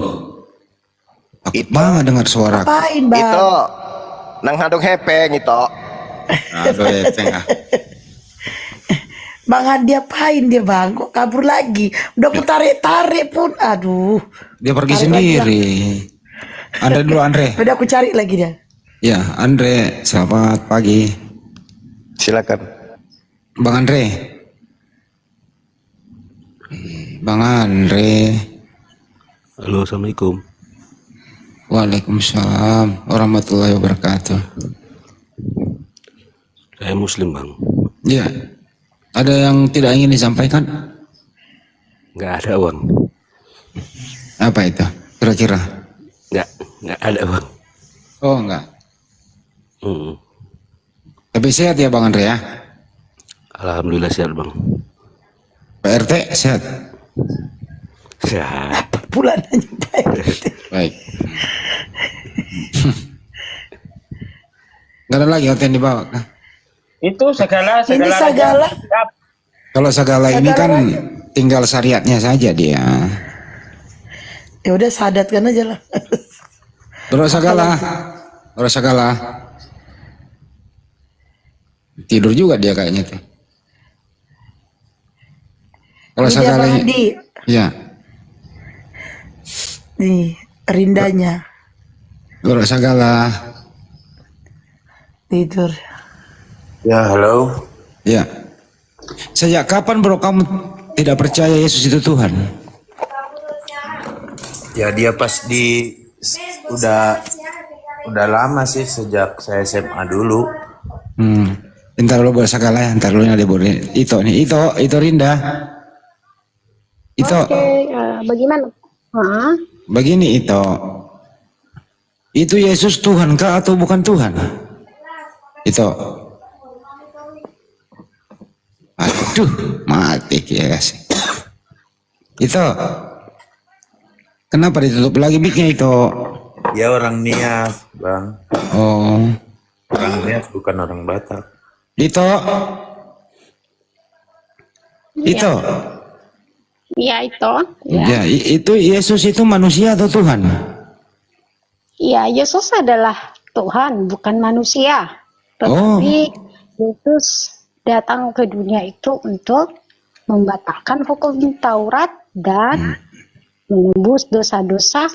E: Takut banget dengar suara.
D: Apain, Bang?
B: Itu nang hadong hepeng itu.
E: Aduh, ya, tengah.
D: Bang Hadi apain dia, Bang? Kok kabur lagi? Udah aku tarik-tarik pun. Aduh.
E: Dia pergi
D: Tarik
E: sendiri. Andre dulu, Andre.
D: Udah aku cari lagi dia.
E: Ya, Andre, selamat pagi.
B: Silakan.
E: Bang Andre. Bang Andre.
G: Halo, assalamualaikum.
E: Waalaikumsalam warahmatullahi wabarakatuh.
G: Saya Muslim, Bang.
E: Ya, ada yang tidak ingin disampaikan?
G: Nggak ada, Bang.
E: Apa itu? Kira-kira?
G: Nggak ada, Bang.
E: Oh, enggak.
G: Hmm.
E: Tapi sehat ya Bang Andre ya?
G: Alhamdulillah sehat, Bang.
E: Pak RT sehat?
G: Sehat.
D: Bulan aja baik.
E: Baik. Nggak ada lagi yang dibawa. Nah,
C: Itu segala
D: Ini segala.
E: kalau segala ini
D: Segala
E: kan
D: lagi.
E: tinggal syariatnya saja dia.
D: Ya udah sadatkan aja lah.
E: Bro segala. Bro segala. Tidur juga dia kayaknya tuh. Kalau
D: Ini dia
E: segala
D: Bang
E: ini,
D: Andi.
E: ya.
D: Nih, rindanya.
E: Bro segala.
D: Tidur.
H: Ya, halo.
E: Ya. Sejak kapan bro kamu tidak percaya Yesus itu Tuhan?
H: Ya dia pas di udah lama sih sejak saya SMA dulu.
E: Ntar lu segala ya, ntar lu ada boleh. Itu Rinda. Itu
A: Oke, bagaimana? Hah?
E: begini itu Yesus Tuhan kah atau bukan Tuhan? Itu aduh mati ya guys. Itu kenapa ditutup lagi mic-nya itu?
H: Dia orang Nias, Bang.
E: Oh
H: Orang Nias bukan orang Batak.
E: itu
A: Iya itu. Ya.
E: ya itu Yesus itu manusia atau Tuhan?
A: Iya, Yesus adalah Tuhan, bukan manusia. Tetapi Yesus datang ke dunia itu untuk membatalkan hukum Taurat dan menembus dosa-dosa.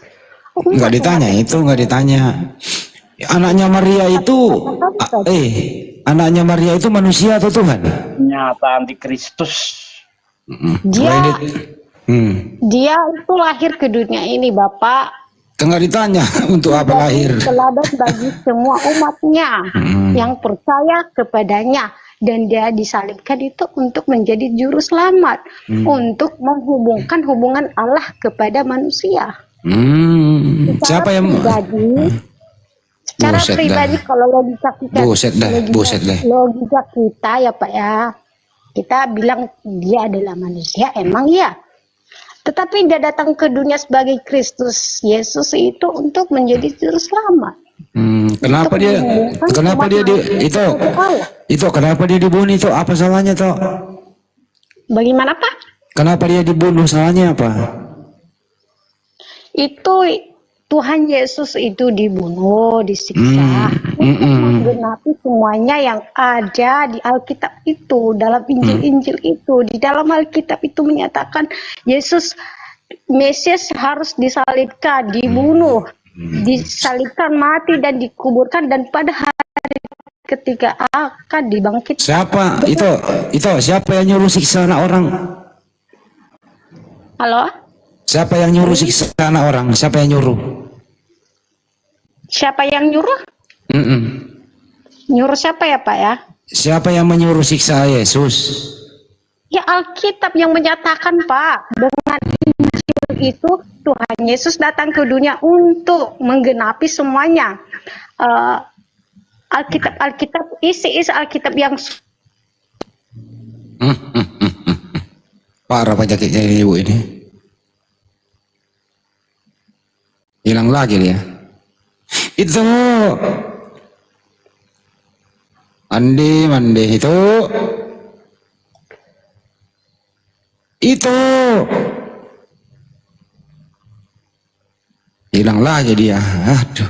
E: Nggak ditanya itu, nggak ditanya. Anaknya Maria itu, anaknya Maria itu manusia atau Tuhan?
C: nyata antikristus.
A: Dia itu lahir ke dunia ini, Bapak.
E: Nggak ditanya untuk apa lahir.
A: Teladan bagi semua umatnya yang percaya kepadanya. Dan dia disalibkan itu untuk menjadi juru selamat. Untuk menghubungkan hubungan Allah kepada manusia.
E: Siapa yang
A: Secara
E: Buset
A: pribadi
E: dah.
A: kalau logika kita,
E: Buset dah.
A: logika kita ya Pak ya, kita bilang dia adalah manusia, emang ya. Tetapi dia datang ke dunia sebagai Kristus Yesus itu untuk menjadi juru selamat.
E: Kenapa dia kenapa dia dibunuh itu? Apa salahnya toh?
A: Bagaimana Pak?
E: Kenapa dia dibunuh? Salahnya apa?
A: Itu Tuhan Yesus itu dibunuh, disiksa untuk menggenapi semuanya yang ada di Alkitab itu, dalam Injil-Injil itu. Di dalam Alkitab itu menyatakan Yesus Mesias harus disalibkan, dibunuh, disalibkan, mati dan dikuburkan, dan pada hari ketiga akan dibangkitkan.
E: Siapa itu siapa yang nyuruh siksa anak orang?
A: Halo?
E: Siapa yang nyuruh siksa anak orang? Siapa yang nyuruh?
A: Siapa yang nyuruh? Nyuruh siapa ya Pak ya?
E: Siapa yang menyuruh siksa Yesus?
A: Ya Alkitab yang menyatakan Pak, dengan Injil itu Tuhan Yesus datang ke dunia untuk menggenapi semuanya. Alkitab, isi Alkitab yang
E: Parah penyakitnya ini ibu ini. Hilang lagi dia. Itu mandi itu hilang lagi dia. Aduh,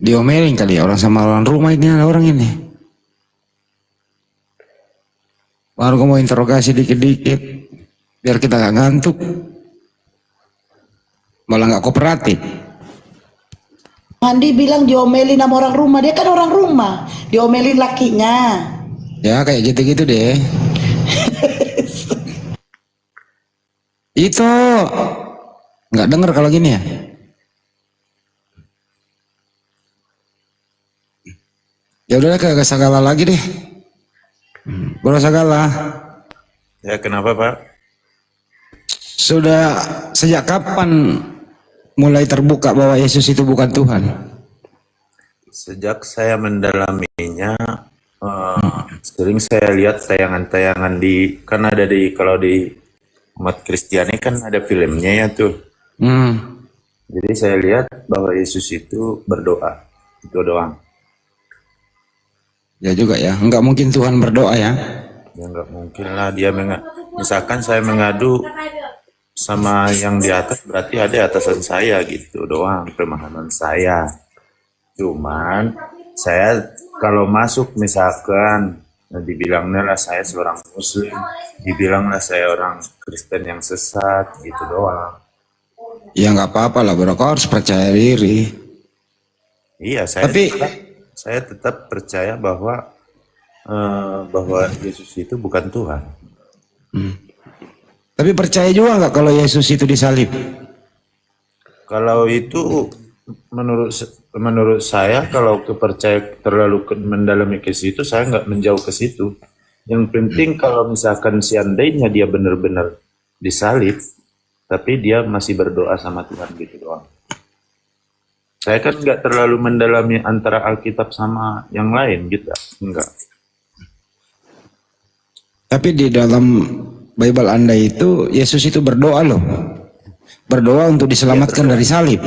E: diomelin kali ya orang sama orang rumah ini, ada orang ini. Baru mau interogasi dikit-dikit biar kita gak ngantuk, malah gak kooperatif.
D: Andi bilang diomelin sama orang rumah. Dia kan orang rumah, diomelin lakinya.
E: Ya kayak gitu-gitu deh. Itu nggak denger kalau gini ya. Ya udahlah kagak segala lagi deh. Bro segala.
H: Ya, kenapa, Pak?
E: Sudah sejak kapan mulai terbuka bahwa Yesus itu bukan Tuhan?
H: Sejak saya mendalaminya, sering saya lihat tayangan-tayangan kan ada kalau di umat Kristiani kan ada filmnya ya tuh. Jadi saya lihat bahwa Yesus itu berdoa. Itu doang.
E: Ya juga ya. Enggak mungkin Tuhan berdoa ya.
H: Ya nggak mungkin lah dia misalkan saya mengadu sama yang di atas, berarti ada atasan saya gitu doang, pemahaman saya. Cuman saya kalau masuk misalkan dibilangnya lah saya seorang muslim, dibilanglah saya orang Kristen yang sesat gitu doang.
E: Ya nggak apa-apa lah bro. Kau harus percaya diri.
H: Iya, saya
E: Tapi
H: tetap percaya bahwa Yesus itu bukan Tuhan.
E: tapi percaya juga nggak kalau Yesus itu disalib?
H: Kalau itu menurut saya, kalau kepercaya terlalu mendalami ke situ, saya nggak menjauh ke situ. Yang penting kalau misalkan seandainya dia benar-benar disalib, tapi dia masih berdoa sama Tuhan gitu doang. Saya kan nggak terlalu mendalami antara Alkitab sama yang lain gitu, enggak.
E: Tapi di dalam Bible Anda itu Yesus itu berdoa loh. Berdoa untuk diselamatkan dari salib.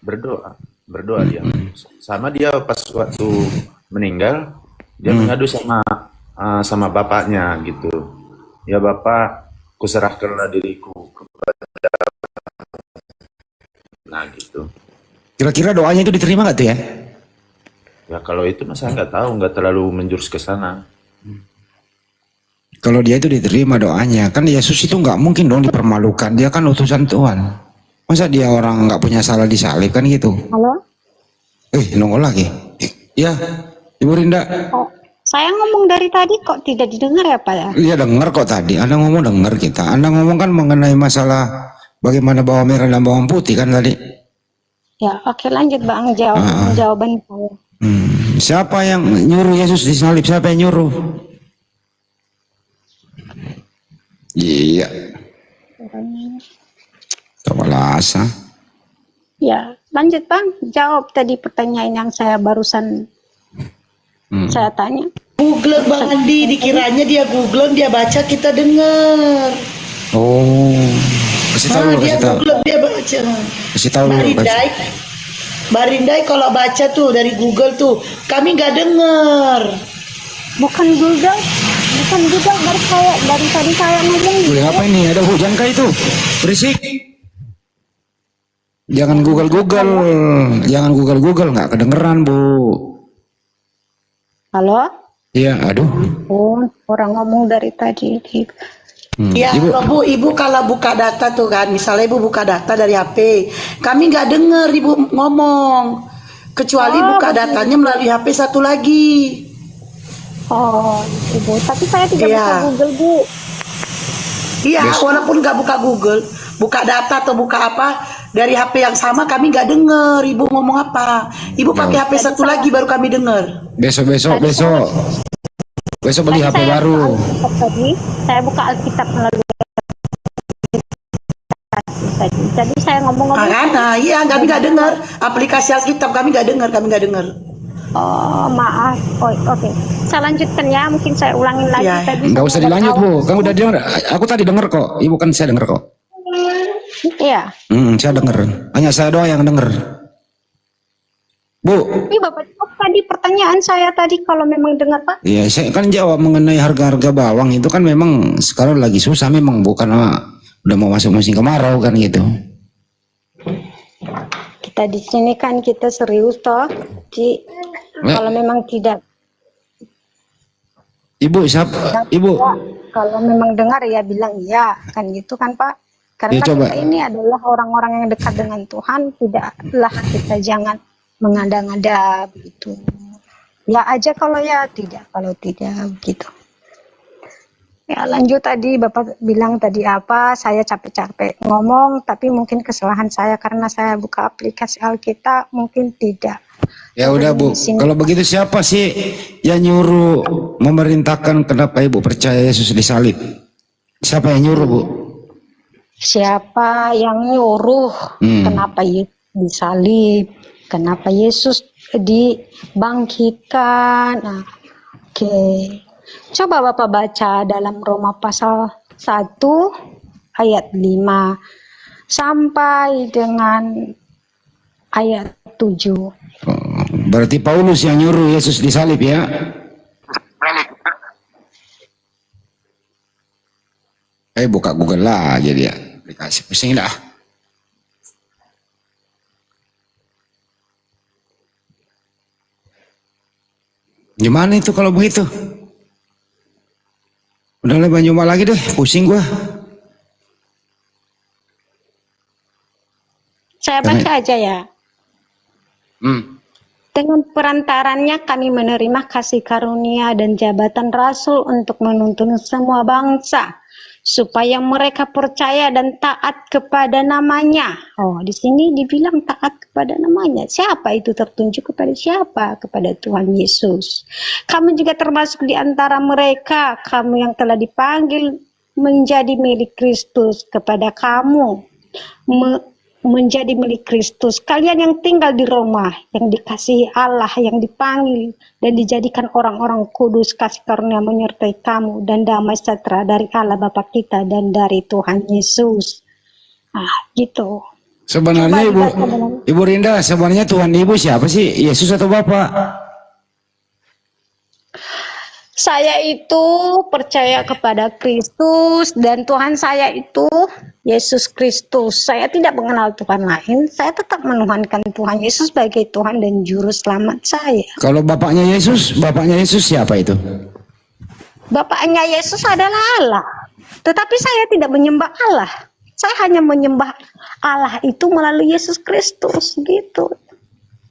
H: Berdoa dia. Sama dia pas waktu meninggal, dia mengadu sama bapaknya gitu. Ya Bapak, kuserahkanlah diriku kepada. Nah gitu.
E: Kira-kira doanya itu diterima nggak tuh ya?
H: Ya kalau itu mah saya nggak tahu, nggak terlalu menjurus ke sana.
E: Kalau dia itu diterima doanya, kan Yesus itu nggak mungkin dong dipermalukan. Dia kan utusan Tuhan. Masa dia orang nggak punya salah disalib kan gitu?
A: Halo?
E: Nongol lagi. Ya, Ibu Rinda.
A: Oh, saya ngomong dari tadi kok tidak didengar ya Pak ya?
E: Iya dengar kok tadi. Anda ngomong dengar kita. Anda ngomong kan mengenai masalah bagaimana bawang merah dan bawang putih kan tadi.
A: Ya, oke lanjut Bang jawaban saya.
E: Siapa yang nyuruh Yesus disalib? Siapa yang nyuruh? Iya. Kepala asa.
A: Ya, lanjut Bang. Jawab tadi pertanyaan yang saya barusan saya tanya.
D: Google Bang Andi, dikiranya dia Google, dia baca, kita dengar.
E: Oh. Kasih tahu,
D: Dia
E: kasih tahu.
D: Google, dia baca.
E: Kasih tahu.
D: Barindai kalau baca tuh dari Google tuh, kami nggak dengar.
A: Bukan Google dari tadi saya ngomong.
E: Boleh apa ini? Ada hujan kah itu? Berisik. Jangan Google, nggak kedengeran Bu.
A: Halo?
E: Iya, aduh.
A: Oh, orang ngomong dari tadi.
D: Ya, Ibu kalau buka data tuh kan, misalnya Ibu buka data dari HP, kami nggak denger Ibu ngomong, kecuali buka datanya melalui HP satu lagi.
A: Oh, Ibu. Tapi saya tidak buka Google, Bu.
D: Iya, walaupun nggak buka Google, buka data atau buka apa dari HP yang sama, kami nggak denger Ibu ngomong apa. Ibu pakai HP satu lagi baru kami denger.
E: Besok beli HP baru.
A: Tadi saya buka Alkitab melalui tadi. Jadi saya ngomong-ngomong.
D: Iya, kami nggak dengar aplikasi Alkitab, kami nggak dengar.
A: Oh, maaf. Oh, oke. Saya lanjutkan ya. Mungkin saya ulangin lagi tadi.
E: Nggak usah dilanjut Bu. Kamu udah dengar. Aku tadi dengar kok. Ibu kan saya dengar kok.
A: Iya.
E: Saya dengar. Hanya saya doang yang dengar. Bu.
A: Ini Bapak jawab tadi pertanyaan saya tadi kalau memang dengar Pak.
E: Iya, saya kan jawab mengenai harga-harga bawang itu kan memang sekarang lagi susah memang, bukan udah mau masuk musim kemarau kan gitu.
A: Kita di sini kan kita serius toh. Kalau memang tidak.
E: Ibu siapa? Ibu.
A: Kalau memang dengar ya bilang iya kan gitu kan Pak. Karena
E: coba.
A: kita ini adalah orang-orang yang dekat dengan Tuhan, tidaklah kita jangan mengada-ngada begitu. Ya aja kalau ya, tidak kalau tidak begitu. Ya lanjut tadi Bapak bilang tadi apa, saya capek-capek ngomong, tapi mungkin kesalahan saya karena saya buka aplikasi Alkitab, mungkin tidak.
E: Ya udah Bu, kalau begitu siapa sih yang nyuruh memerintahkan kenapa Ibu percaya Yesus disalib? Siapa yang nyuruh Bu?
A: Siapa yang nyuruh kenapa Yesus disalib? Kenapa Yesus dibangkitkan? Nah, oke. Coba Bapak baca dalam Roma pasal 1 ayat 5. sampai dengan ayat 7.
E: Berarti Paulus yang nyuruh Yesus disalib ya? Buka Google lagi dia. Aplikasi pusing dah. Gimana itu kalau begitu? Udah lebih nyoba lagi deh, pusing gua.
A: Saya baca aja ya. Dengan perantarannya kami menerima kasih karunia dan jabatan rasul untuk menuntun semua bangsa supaya mereka percaya dan taat kepada namanya. Oh, di sini dibilang taat kepada namanya. Siapa itu tertunjuk kepada siapa? Kepada Tuhan Yesus. Kamu juga termasuk di antara mereka, kamu yang telah dipanggil menjadi milik Kristus. Kepada kamu menjadi milik Kristus, kalian yang tinggal di Roma, yang dikasihi Allah, yang dipanggil dan dijadikan orang-orang kudus, kasih karunia menyertai kamu dan damai sejahtera dari Allah Bapa kita dan dari Tuhan Yesus. Gitu.
E: Sebenarnya Ibu Rinda, sebenarnya Tuhan Ibu siapa sih? Yesus atau Bapak?
A: Saya itu percaya kepada Kristus dan Tuhan saya itu Yesus Kristus. Saya tidak mengenal Tuhan lain. Saya tetap menuhankan Tuhan Yesus sebagai Tuhan dan Juru Selamat saya.
E: Kalau bapaknya Yesus siapa itu?
A: Bapaknya Yesus adalah Allah. Tetapi saya tidak menyembah Allah. Saya hanya menyembah Allah itu melalui Yesus Kristus gitu.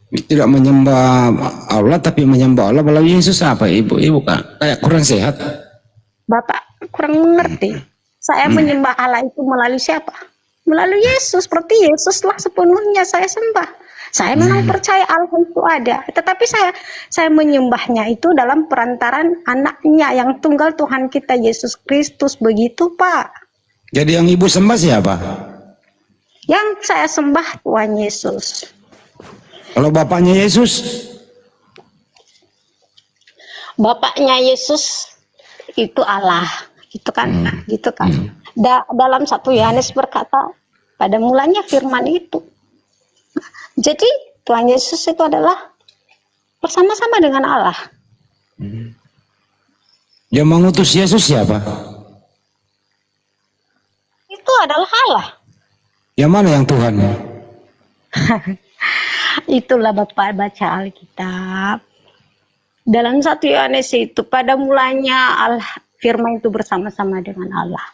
E: Tidak menyembah Allah tapi menyembah Allah melalui Yesus apa Ibu? Ibu kan kayak kurang sehat.
A: Bapak kurang mengerti. Saya menyembah Allah itu melalui siapa? Melalui Yesus. Seperti Yesuslah sepenuhnya saya sembah. Saya memang percaya Allah itu ada. Tetapi saya menyembahnya itu dalam perantaran anaknya yang tunggal Tuhan kita Yesus Kristus. Begitu Pak.
E: Jadi yang Ibu sembah siapa?
A: Yang saya sembah Tuhan Yesus.
E: Kalau bapaknya Yesus?
A: Bapaknya Yesus itu Allah, gitu kan? Gitu kan. Dalam 1 Yohanes berkata, pada mulanya firman itu. Jadi Tuhan Yesus itu adalah bersama-sama dengan Allah.
E: Yang mengutus Yesus siapa?
A: Itu adalah Allah.
E: Yang mana yang Tuhan?
A: Itulah Bapak baca Alkitab. Dalam 1 Yohanes itu pada mulanya Allah firman itu bersama-sama dengan Allah.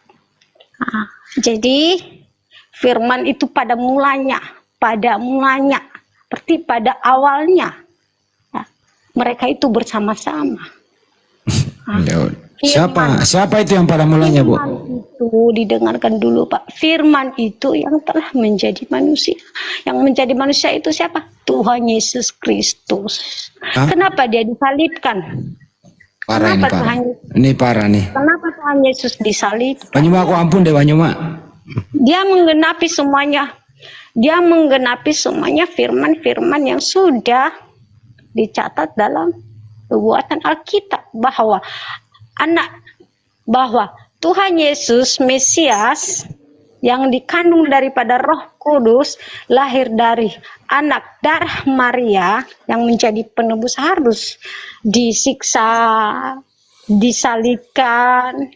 A: Jadi firman itu pada mulanya, seperti pada awalnya. Mereka itu bersama-sama.
E: Siapa itu yang pada mulanya, Bu?
A: Itu didengarkan dulu, Pak. Firman itu yang telah menjadi manusia. Yang menjadi manusia itu siapa? Tuhan Yesus Kristus. Kenapa dia disalibkan?
E: Parah ini, parah. Ini parah nih.
A: Kenapa Tuhan Yesus disalibkan?
E: Banyuma aku ampun deh, Banyuma.
A: Dia menggenapi semuanya. Dia menggenapi semuanya firman-firman yang sudah dicatat dalam perbuatan Alkitab bahwa Tuhan Yesus Mesias yang dikandung daripada Roh Kudus, lahir dari anak darah Maria yang menjadi penebus harus disiksa, disalibkan,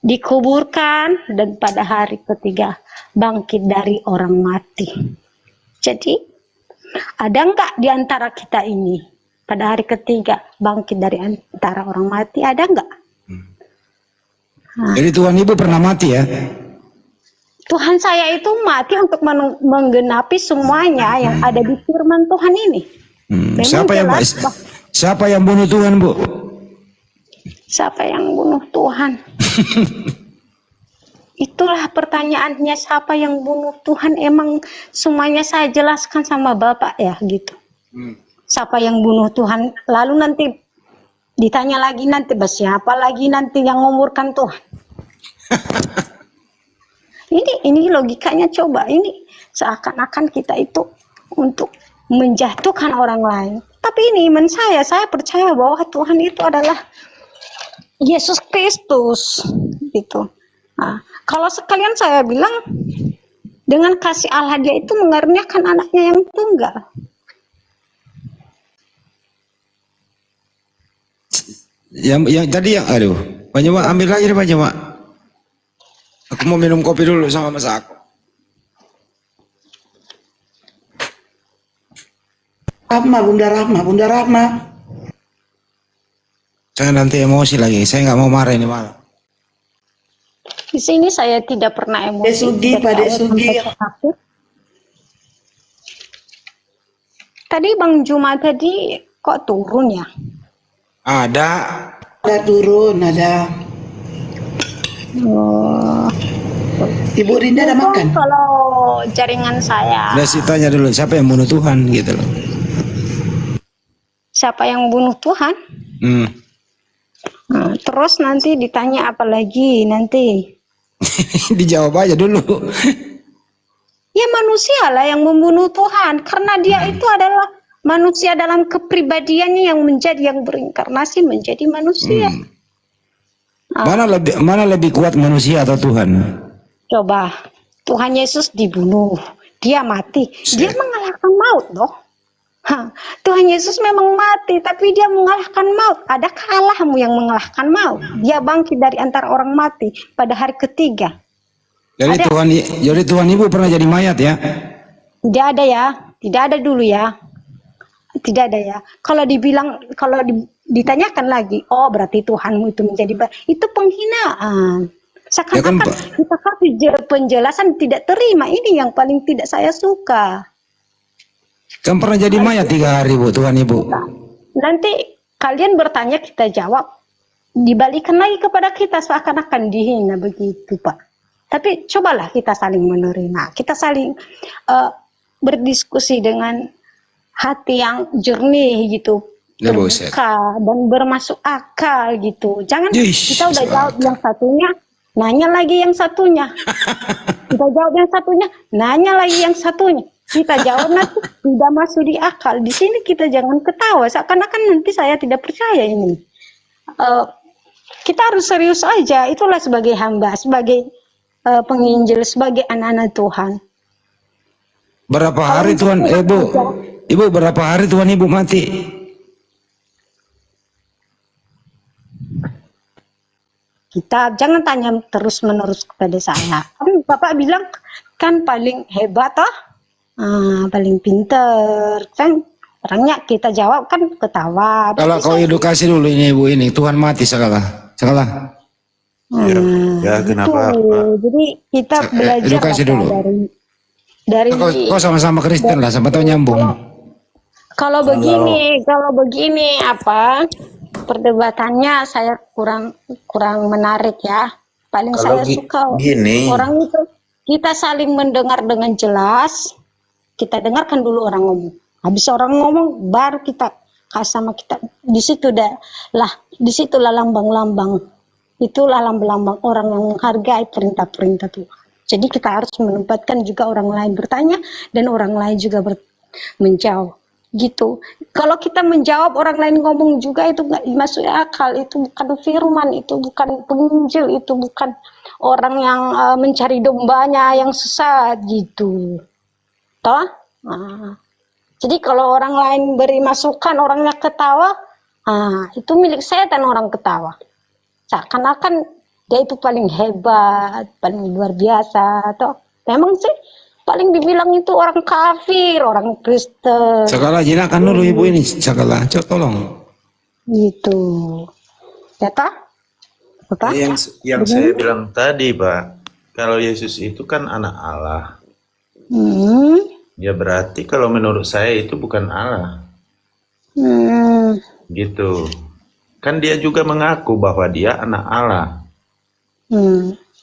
A: dikuburkan, dan pada hari ketiga bangkit dari orang mati. Jadi ada enggak di antara kita ini pada hari ketiga bangkit dari antara orang mati? Ada enggak?
E: Jadi Tuhan Ibu pernah mati ya?
A: Tuhan saya itu mati untuk menggenapi semuanya yang ada di firman Tuhan ini.
E: Siapa yang bunuh Tuhan, Bu?
A: Siapa yang bunuh Tuhan? Itulah pertanyaannya, siapa yang bunuh Tuhan? Emang semuanya saya jelaskan sama Bapak ya gitu. Siapa yang bunuh Tuhan? Lalu nanti ditanya lagi nanti, siapa lagi nanti yang ngumurkan Tuhan? Ini logikanya coba, ini seakan-akan kita itu untuk menjatuhkan orang lain. Tapi ini iman saya percaya bahwa Tuhan itu adalah Yesus Kristus gitu. Nah, kalau sekalian saya bilang Dengan kasih Allah dia itu mengaruniakan anaknya yang tunggal.
E: Yang tadi yang aduh, Pak Nyewa ambil lagi deh Pak Nyewa. Aku mau minum kopi dulu sama mas aku.
D: Bunda Rahma.
E: Saya nanti emosi lagi, saya nggak mau marah ini malam.
A: Di sini saya tidak pernah emosi.
D: Sugi,
A: dari
D: Pak
A: awal
D: Sugi.
A: sampai ke akhir. Tadi Bang Juma tadi kok turun ya?
E: Ada.
D: Ada turun, ada.
A: Oh.
D: Ibu Rinda ada makan?
A: Kalau jaringan saya,
E: Udah sih tanya dulu siapa yang bunuh Tuhan gitu loh.
A: siapa yang bunuh Tuhan? Nah, terus nanti ditanya apa lagi nanti?
E: Dijawab aja dulu.
A: Ya manusia lah yang membunuh Tuhan, karena dia itu adalah manusia dalam kepribadiannya yang berinkarnasi menjadi manusia.
E: Mana lebih kuat manusia atau Tuhan?
A: Coba, Tuhan Yesus dibunuh, dia mati, dia mengalahkan maut loh. Tuhan Yesus memang mati, tapi dia mengalahkan maut. Adakah Allahmu yang mengalahkan maut? Dia bangkit dari antara orang mati pada hari ketiga.
E: Jadi Tuhan Ibu pernah jadi mayat ya?
A: Tidak ada ya, tidak ada dulu ya. Tidak ada ya. Kalau ditanyakan lagi, oh berarti Tuhanmu itu itu penghinaan. Seakan-akan kita kasih penjelasan tidak terima, ini yang paling tidak saya suka.
E: Kan pernah jadi mayat 3 hari Bu, Tuhan Ibu.
A: Nanti kalian bertanya kita jawab, dibalikan lagi kepada kita seakan-akan dihina begitu Pak. Tapi cobalah kita saling menerima, kita saling berdiskusi dengan hati yang jernih gitu, terbuka dan bermasuk akal gitu. Jangan kita udah jawab yang satunya, nanya lagi yang satunya. Kita jawab yang satunya, nanya lagi yang satunya. Kita jawab nanti tidak masuk di akal. Di sini kita jangan ketawa, seakan-akan nanti saya tidak percaya ini. Kita harus serius aja. Itulah sebagai hamba, sebagai penginjil, sebagai anak-anak Tuhan.
E: Berapa hari Tuhan Ibu berapa hari Tuhan Ibu mati?
A: Kita jangan tanya terus-menerus kepada saya. Kan Bapak bilang kan paling hebat paling pinter kan, orangnya kita jawab kan ketawa.
E: Kalau kau edukasi dulu ini Ibu ini, Tuhan mati salah.
H: Ya kenapa?
A: Jadi kita belajar
E: edukasi dulu.
A: Dari
E: kau sama-sama Kristen lah, sampai tahu nyambung.
A: Kalau begini apa perdebatannya saya kurang menarik ya. Paling
H: Kalau
A: saya suka
H: gini.
A: orang itu kita saling mendengar dengan jelas. Kita dengarkan dulu orang ngomong. Habis orang ngomong baru kita sama kita. Disitulah lambang-lambang. Itulah lambang-lambang orang yang menghargai perintah-perintah Tuhan. Jadi kita harus menempatkan juga orang lain bertanya dan orang lain juga menjawab. Gitu. Kalau kita menjawab orang lain ngomong juga itu nggak masuk akal. Itu bukan firman, itu bukan penginjil, itu bukan orang yang mencari dombanya yang sesat gitu. Toh? Jadi kalau orang lain beri masukan, orangnya ketawa, itu milik setan orang ketawa. Seakan-akan dia itu paling hebat, paling luar biasa. Toh? Memang sih paling dibilang itu orang kafir, orang Kristen.
E: Segala jinakan dulu Ibu ini, segala, tolong.
A: Gitu. Ya Pak? Bapak?
H: Yang saya bilang tadi Pak, kalau Yesus itu kan anak Allah. Ya berarti kalau menurut saya itu bukan Allah. Gitu. Kan dia juga mengaku bahwa dia anak Allah.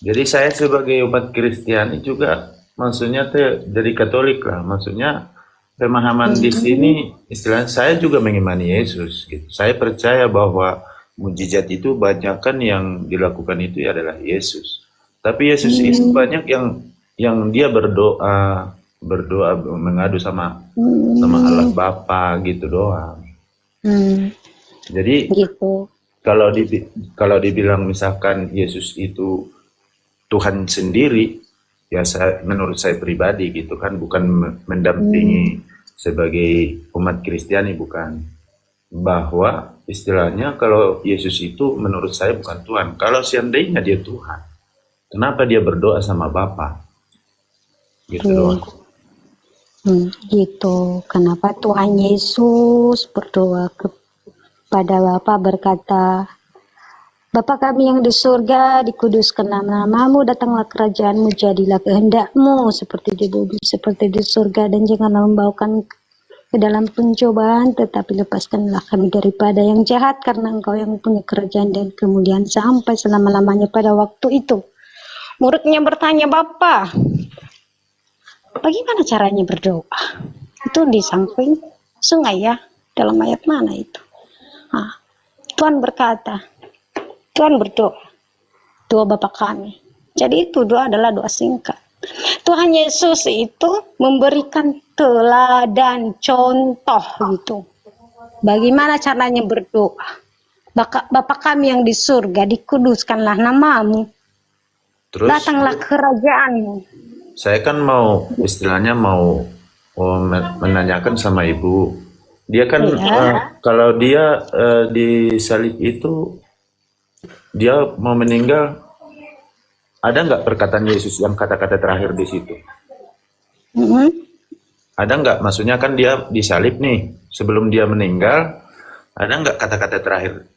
H: Jadi saya sebagai umat Kristiani juga, maksudnya dari Katolik lah, maksudnya pemahaman di sini istilahnya saya juga mengimani Yesus. Gitu. Saya percaya bahwa mujizat itu banyak kan yang dilakukan itu adalah Yesus. Tapi Yesus itu banyak yang dia berdoa mengadu sama Allah Bapa gitu doang. Jadi
A: gitu.
H: Kalau dibilang misalkan Yesus itu Tuhan sendiri, ya menurut saya pribadi gitu kan, bukan mendampingi sebagai umat Kristiani, bukan, bahwa istilahnya kalau Yesus itu menurut saya bukan Tuhan. Kalau seandainya dia Tuhan, kenapa dia berdoa sama Bapa? Gitu doang.
A: Gitu. Kenapa Tuhan Yesus berdoa kepada Bapa berkata, Bapa kami yang di surga, dikuduskanlah namamu, datanglah kerajaanmu, jadilah kehendakmu seperti di bumi, seperti di surga, dan janganlah membawakan ke dalam pencobaan, tetapi lepaskanlah kami daripada yang jahat, karena Engkau yang punya kerajaan dan kemuliaan sampai selama-lamanya. Pada waktu itu, muridnya bertanya, Bapa, bagaimana caranya berdoa? Itu di samping sungai ya, dalam ayat mana itu? Nah, Tuhan berkata, Tuhan berdoa, doa Bapa kami. Jadi itu doa adalah doa singkat. Tuhan Yesus itu memberikan teladan, contoh gitu. Bagaimana caranya berdoa? Bapa kami yang di surga, dikuduskanlah namamu.
H: Terus
A: Datanglah kerajaanmu.
H: saya kan mau istilahnya mau menanyakan sama ibu. Dia kan kalau dia disalib itu, dia mau meninggal, ada nggak perkataan Yesus yang kata-kata terakhir di situ? Ada nggak? Maksudnya kan dia disalib nih, sebelum dia meninggal, ada nggak kata-kata terakhir?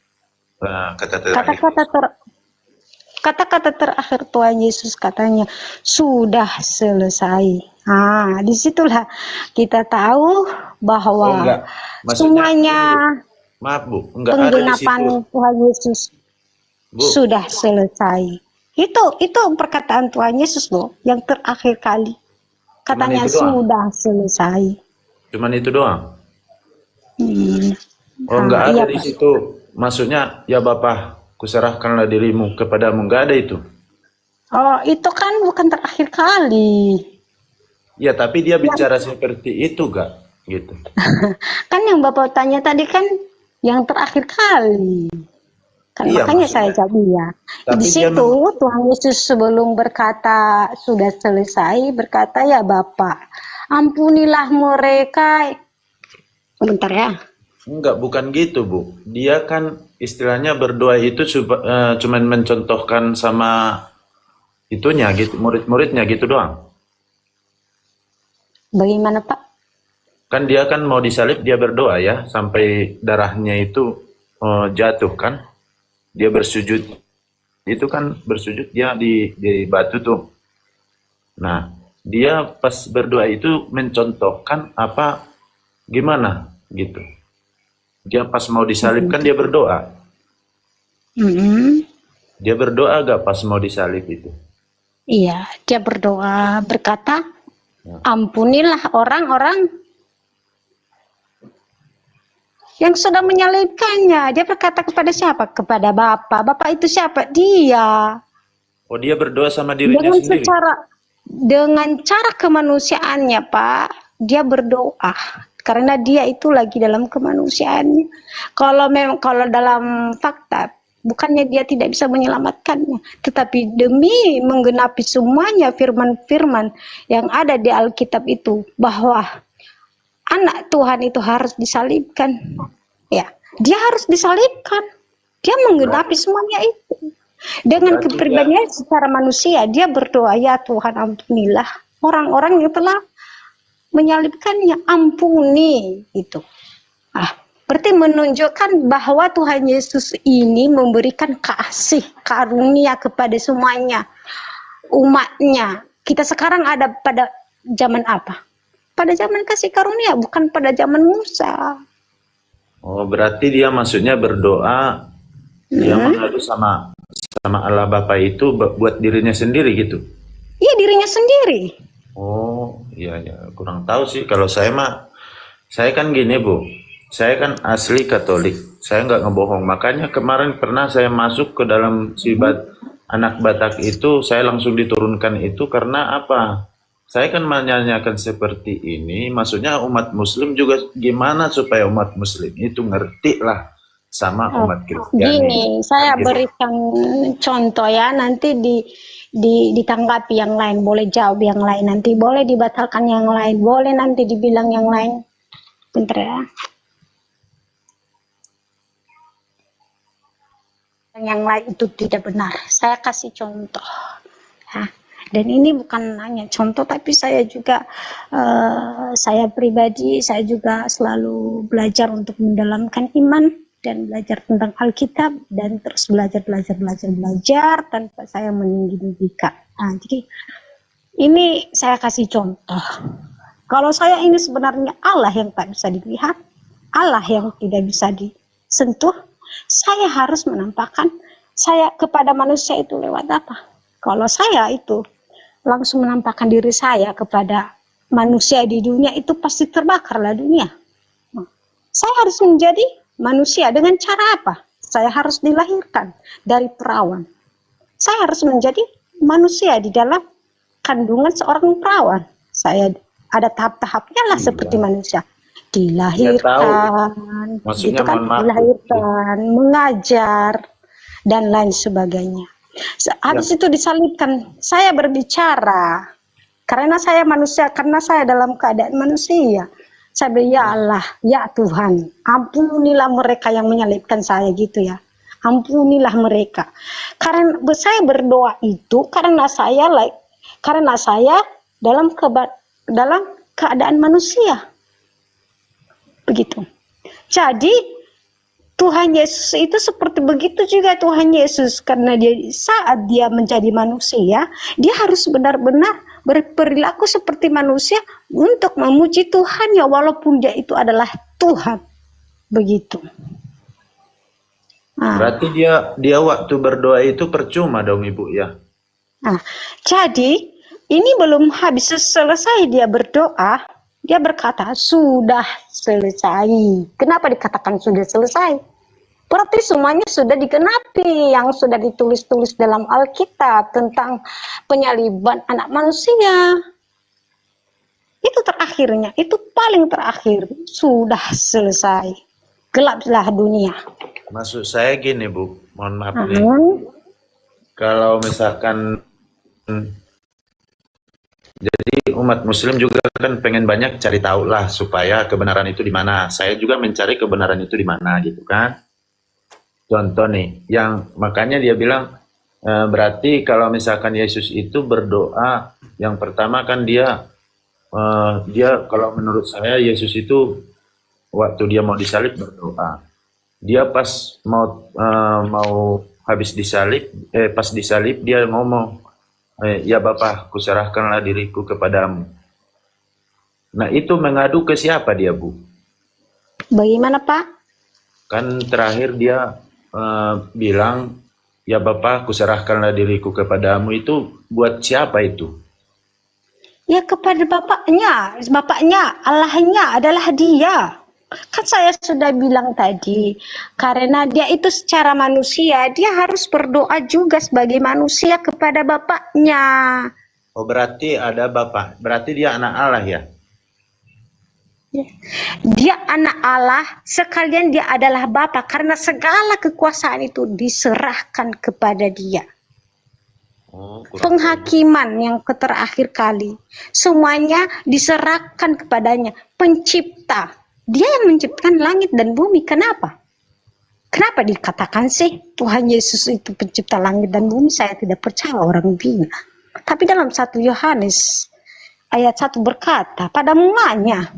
A: Kata-kata terakhir Tuhan Yesus katanya, sudah selesai. Nah, disitulah kita tahu bahwa
H: enggak. Maksudnya,
A: semuanya
H: maaf Bu, enggak ada di
A: penggenapan
H: situ.
A: Tuhan Yesus
H: Bu,
A: sudah selesai. Itu perkataan Tuhan Yesus loh, yang terakhir kali. Katanya
H: itu doang?
A: sudah selesai.
H: Cuman itu doang.
A: Nah,
H: Enggak ada
A: iya,
H: di
A: Pak.
H: situ. Maksudnya, ya Bapa, kuserahkanlah dirimu kepadamu. Enggak ada itu.
A: Oh, itu kan bukan terakhir kali.
H: Ya, tapi dia bicara seperti itu gak? Gitu.
A: Kan yang Bapak tanya tadi kan yang terakhir kali. Kan
H: Iya,
A: makanya saya
H: maksudnya.
A: jawab iya.
H: Tapi
A: Di
H: dia
A: situ Tuhan Yesus sebelum berkata sudah selesai, berkata, ya Bapa, ampunilah mereka. Bentar ya.
H: Enggak, bukan gitu Bu. Dia kan istilahnya berdoa itu cuman mencontohkan sama itunya gitu, murid-muridnya gitu doang.
A: Bagaimana Pak?
H: Kan dia kan mau disalib, dia berdoa ya, sampai darahnya itu jatuh kan. Dia bersujud. Itu kan bersujud dia di batu tuh. Nah, dia pas berdoa itu mencontohkan apa gimana gitu. Dia pas mau disalib kan dia berdoa. Dia berdoa gak pas mau disalib itu?
A: Iya, dia berdoa berkata, ampunilah orang-orang yang sudah menyalibkannya. Dia berkata kepada siapa? Kepada Bapa. Bapa itu siapa? Dia.
H: Oh, dia berdoa sama dirinya sendiri.
A: Dengan cara kemanusiaannya, Pak, dia berdoa karena dia itu lagi dalam kemanusiaannya. Kalau dalam fakta, bukannya dia tidak bisa menyelamatkannya, tetapi demi menggenapi semuanya firman-firman yang ada di Alkitab itu, bahwa anak Tuhan itu harus disalibkan. Ya, dia harus disalibkan. Dia menggenapi semuanya itu. Dengan kepribadian secara manusia, dia berdoa, ya Tuhan ampunilah orang-orang yang telah menyalibkannya, ampuni itu. Berarti menunjukkan bahwa Tuhan Yesus ini memberikan kasih karunia kepada semuanya umatnya. Kita sekarang ada pada zaman apa? Pada zaman kasih karunia, bukan pada zaman Musa.
H: Oh, berarti dia maksudnya berdoa, dia mengadu sama Allah Bapa itu buat dirinya sendiri gitu.
A: Iya, dirinya sendiri.
H: Oh, iya ya, kurang tahu sih. Kalau saya mah, saya kan gini Bu, saya kan asli Katolik, saya nggak ngebohong. Makanya kemarin pernah saya masuk ke dalam anak Batak itu, saya langsung diturunkan itu karena apa? Saya kan menanyakan seperti ini, maksudnya umat Muslim juga gimana supaya umat Muslim itu ngerti lah sama umat Kristiani.
A: Gini, saya
H: Gitu.
A: berikan contoh ya, nanti ditanggapi yang lain, boleh jawab yang lain, nanti boleh dibatalkan yang lain, boleh nanti dibilang yang lain. Bentar ya. Yang lain itu tidak benar. Saya kasih contoh. Ya. Dan ini bukan hanya contoh, tapi saya juga, saya pribadi, saya juga selalu belajar untuk mendalamkan iman dan belajar tentang Alkitab dan terus belajar tanpa saya meninggi-ninggikan. Nah, jadi ini saya kasih contoh. Kalau saya ini sebenarnya Allah yang tak bisa dilihat, Allah yang tidak bisa disentuh, saya harus menampakkan saya kepada manusia itu lewat apa? Kalau saya itu langsung menampakkan diri saya kepada manusia di dunia, itu pasti terbakarlah dunia. Saya harus menjadi manusia dengan cara apa? Saya harus dilahirkan dari perawan. Saya harus menjadi manusia di dalam kandungan seorang perawan. Saya ada tahap-tahapnya lah seperti manusia. Dilahirkan,
H: Maksudnya
A: gitu kan?
H: mohon maaf.
A: Dilahirkan, mengajar, dan lain sebagainya. Habis itu disalibkan. Saya berbicara karena saya manusia, karena saya dalam keadaan manusia. Saya bilang, ya Allah, ya Tuhan, ampunilah mereka yang menyalibkan saya, gitu ya. Ampunilah mereka. Karena saya berdoa itu karena saya dalam keadaan manusia. Begitu. Jadi Tuhan Yesus itu seperti begitu juga Tuhan Yesus, karena saat dia menjadi manusia, dia harus benar-benar berperilaku seperti manusia untuk memuji Tuhan ya, walaupun dia itu adalah Tuhan. Begitu. Nah,
H: Berarti dia waktu berdoa itu percuma dong Ibu ya.
A: nah, jadi ini belum habis selesai dia berdoa, dia berkata sudah selesai. Kenapa dikatakan sudah selesai? Berarti semuanya sudah digenapi yang sudah ditulis-tulis dalam Alkitab tentang penyaliban anak manusia. Itu terakhirnya, itu paling terakhir, sudah selesai. Gelaplah dunia.
H: Maksud saya gini Bu, mohon maaf nih. Kalau misalkan jadi umat Muslim juga kan pengen banyak cari tahu lah supaya kebenaran itu di mana. Saya juga mencari kebenaran itu di mana gitu kan. Contoh nih, yang makanya dia bilang berarti kalau misalkan Yesus itu berdoa, yang pertama kan dia kalau menurut saya Yesus itu waktu dia mau disalib berdoa. Dia pas mau habis disalib, pas disalib dia ngomong, ya Bapa, kuserahkanlah diriku kepadamu. Nah itu mengadu ke siapa dia Bu?
A: Bagaimana Pak?
H: Kan terakhir dia bilang, ya Bapa, kuserahkanlah diriku kepadamu, itu buat siapa itu?
A: Ya kepada bapaknya, Allahnya adalah dia. Kan saya sudah bilang tadi, karena dia itu secara manusia, dia harus berdoa juga sebagai manusia kepada bapaknya.
H: Oh berarti ada Bapa, berarti dia anak Allah ya?
A: Dia anak Allah, sekalian dia adalah Bapa, karena segala kekuasaan itu diserahkan kepada dia. Penghakiman yang terakhir kali, semuanya diserahkan kepadanya. Pencipta, dia yang menciptakan langit dan bumi. Kenapa? Kenapa dikatakan sih Tuhan Yesus itu pencipta langit dan bumi? Saya tidak percaya orang bilang. Tapi dalam 1 Yohanes ayat 1 berkata, pada mulanya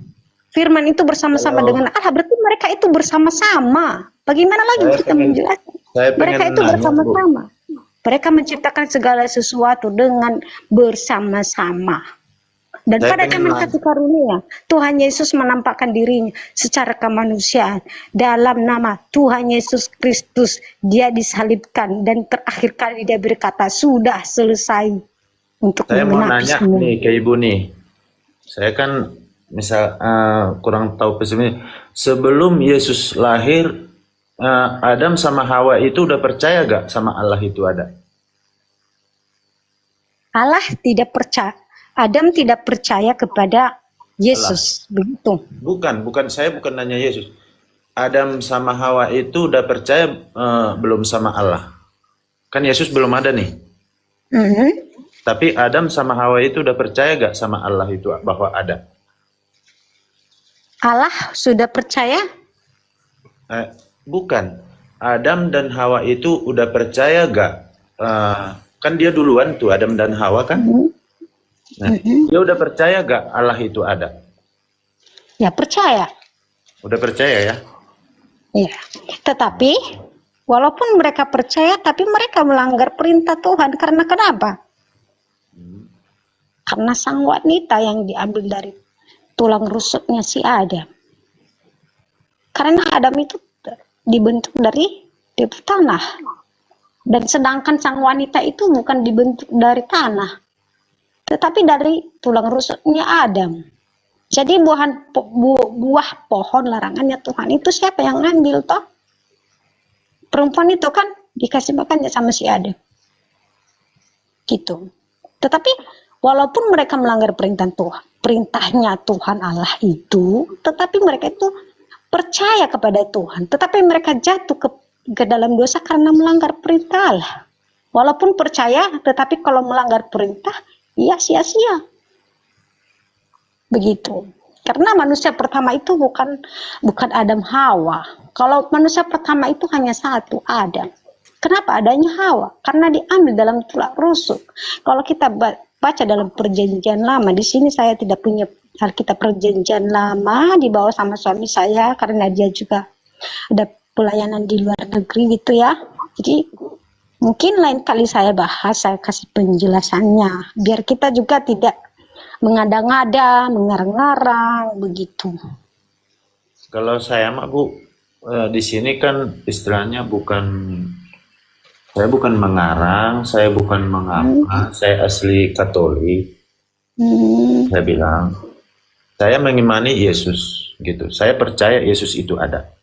A: firman itu bersama-sama dengan Allah, berarti mereka itu bersama-sama. Bagaimana lagi kita menjelaskan? Mereka itu bersama-sama. Mereka menciptakan segala sesuatu dengan bersama-sama. Dan pada zaman kasih karunia, Tuhan Yesus menampakkan dirinya secara kemanusiaan. Dalam nama Tuhan Yesus Kristus, dia disalibkan. Dan terakhir kali dia berkata, sudah selesai. Untuk
H: saya mau nanya
A: semua.
H: nih ke Ibu nih. Saya kan misal kurang tahu persisnya. Sebelum Yesus lahir, Adam sama Hawa itu udah percaya gak sama Allah itu ada?
A: Allah tidak percaya. Adam tidak percaya kepada Yesus, begitu.
H: Bukan, saya bukan nanya Yesus. Adam sama Hawa itu udah percaya belum sama Allah? Kan Yesus belum ada nih. Tapi Adam sama Hawa itu udah percaya gak sama Allah itu bahwa ada?
A: Allah sudah percaya?
H: Bukan. Adam dan Hawa itu udah percaya gak? Kan dia duluan tuh, Adam dan Hawa kan? Nah, dia udah percaya gak Allah itu ada?
A: Ya percaya.
H: Udah percaya ya?
A: Iya. Tetapi walaupun mereka percaya, tapi mereka melanggar perintah Tuhan. Karena kenapa? Karena sang wanita yang diambil dari tulang rusuknya si Adam. Karena Adam itu dibentuk dari tanah. Dan sedangkan sang wanita itu bukan dibentuk dari tanah, tetapi dari tulang rusuknya Adam. Jadi buah pohon larangannya Tuhan itu siapa yang ngambil toh? Perempuan itu kan dikasih makannya sama si Adam. Gitu. Tetapi walaupun mereka melanggar perintahnya Tuhan Allah itu, tetapi mereka itu percaya kepada Tuhan. Tetapi mereka jatuh ke dalam dosa karena melanggar perintah Allah. Walaupun percaya, tetapi kalau melanggar perintah, ya sia-sia. Begitu. Karena manusia pertama itu bukan Adam Hawa. Kalau manusia pertama itu hanya satu, Adam. Kenapa adanya Hawa? Karena diambil dalam tulang rusuk. Kalau kita baca dalam perjanjian lama, di sini saya tidak punya Alkitab perjanjian lama, dibawa sama suami saya karena dia juga ada pelayanan di luar negeri gitu ya. Jadi mungkin lain kali saya bahas, saya kasih penjelasannya biar kita juga tidak mengada-ngada, mengarang-ngarang begitu.
H: Kalau saya mah Bu, di sini kan istilahnya saya bukan mengarang, saya bukan mengapa, saya asli Katolik. Saya bilang, saya mengimani Yesus gitu. Saya percaya Yesus itu ada.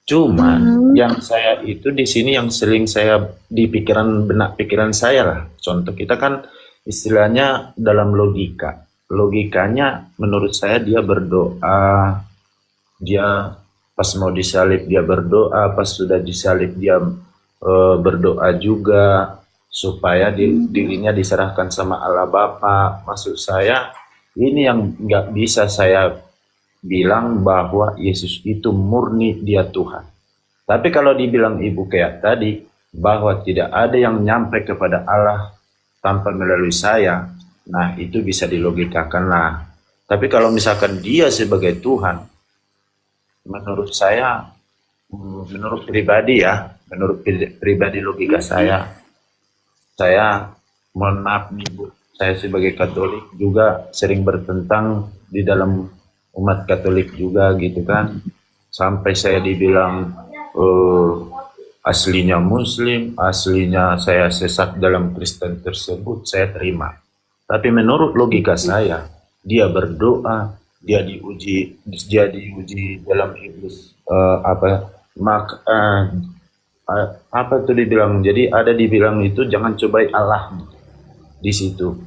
H: Cuman yang saya itu di sini yang sering saya di benak pikiran saya lah. Contoh kita kan istilahnya dalam logika. Logikanya menurut saya dia berdoa, dia pas mau disalib dia berdoa, pas sudah disalib dia berdoa juga supaya dirinya diserahkan sama Allah Bapa. Maksud saya ini yang nggak bisa saya bilang bahwa Yesus itu murni dia Tuhan. Tapi kalau dibilang ibu kayak tadi bahwa tidak ada yang nyampe kepada Allah tanpa melalui saya, nah itu bisa dilogikakan lah. Tapi kalau misalkan dia sebagai Tuhan, menurut saya, menurut pribadi ya, menurut pribadi logika saya mohon maaf nih Bu, saya sebagai Katolik juga sering bertentang di dalam umat Katolik juga gitu kan, sampai saya dibilang aslinya Muslim, aslinya saya sesat dalam Kristen tersebut, saya terima. Tapi menurut logika saya, dia berdoa, dia diuji dalam iblis apa itu dibilang? Jadi ada dibilang itu jangan cobai Allah di situ.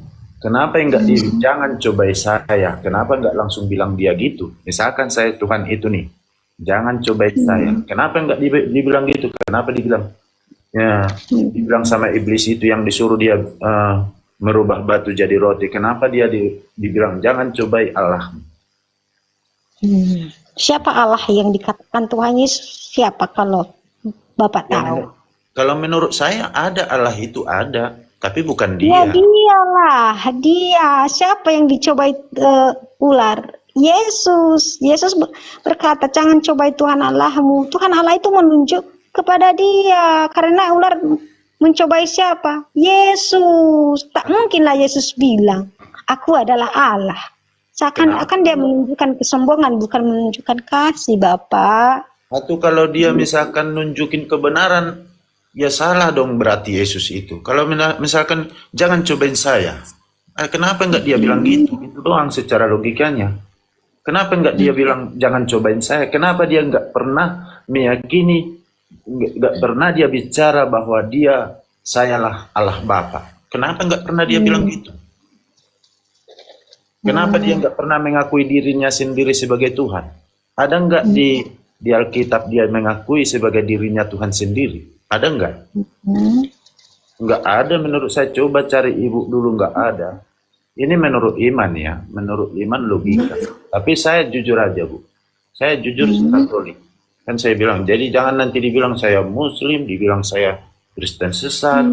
H: Kenapa enggak jangan cobai saya? Kenapa enggak langsung bilang dia gitu? Misalkan saya Tuhan itu nih, jangan cobai saya. Kenapa enggak dibilang gitu? Kenapa dibilang? Ya, dibilang sama iblis itu yang disuruh dia merubah batu jadi roti. Kenapa dia dibilang jangan cobai Allah?
A: Siapa Allah yang dikatakan Tuhan Yesus? Siapa kalau Bapak tahu?
H: Kalau menurut saya ada Allah itu ada, tapi bukan
A: Ya
H: dia.
A: dialah, dia. Siapa yang dicobai ular? Yesus. Yesus berkata jangan cobai Tuhan Allahmu. Tuhan Allah itu menunjuk kepada dia. Karena ular mencobai siapa? Yesus. Tak mungkinlah Yesus bilang, aku adalah Allah. Seakan-akan dia menunjukkan kesombongan, bukan menunjukkan kasih, Bapak.
H: Atau kalau dia misalkan nunjukin kebenaran, ya salah dong berarti Yesus itu. Kalau misalkan jangan cobain saya, kenapa enggak dia bilang gitu? Itu doang secara logikanya. Kenapa enggak dia bilang jangan cobain saya? Kenapa dia enggak pernah meyakini, enggak pernah dia bicara bahwa sayalah Allah Bapa? Kenapa enggak pernah dia bilang gitu? Kenapa dia enggak pernah mengakui dirinya sendiri sebagai Tuhan? Ada enggak di Alkitab dia mengakui sebagai dirinya Tuhan sendiri? Ada enggak? Enggak ada menurut saya. Coba cari ibu dulu, enggak ada. Ini menurut iman ya, menurut iman logika. Tapi saya jujur aja Bu, saya jujur Katolik. Kan saya bilang, jadi jangan nanti dibilang saya Muslim, dibilang saya Kristen sesat.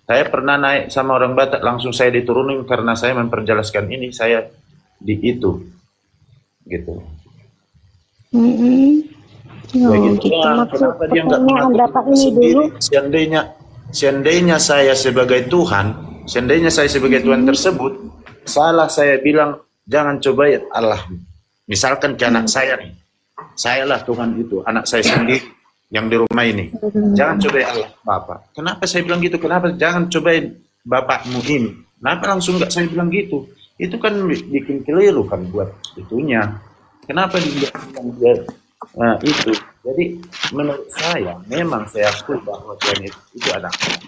H: Saya pernah naik sama orang Batak, langsung saya diturunin karena saya memperjelaskan ini, saya di itu, gitu. Ya, gitu. Kenapa dia nggak mengaku sendiri? Seandainya saya sebagai Tuhan, tersebut salah, saya bilang jangan cobai Allah. Misalkan ke anak saya nih, sayalah Tuhan itu, anak saya sendiri yang di rumah ini. Jangan cobai Allah Bapak. Kenapa saya bilang gitu? Kenapa jangan cobai bapakmu ini? Kenapa langsung nggak saya bilang gitu? Itu kan bikin keliru kan buat itunya. Kenapa dia bilang dia itu? Jadi menurut saya memang saya akui bahwa Tuhan itu adalah Allah.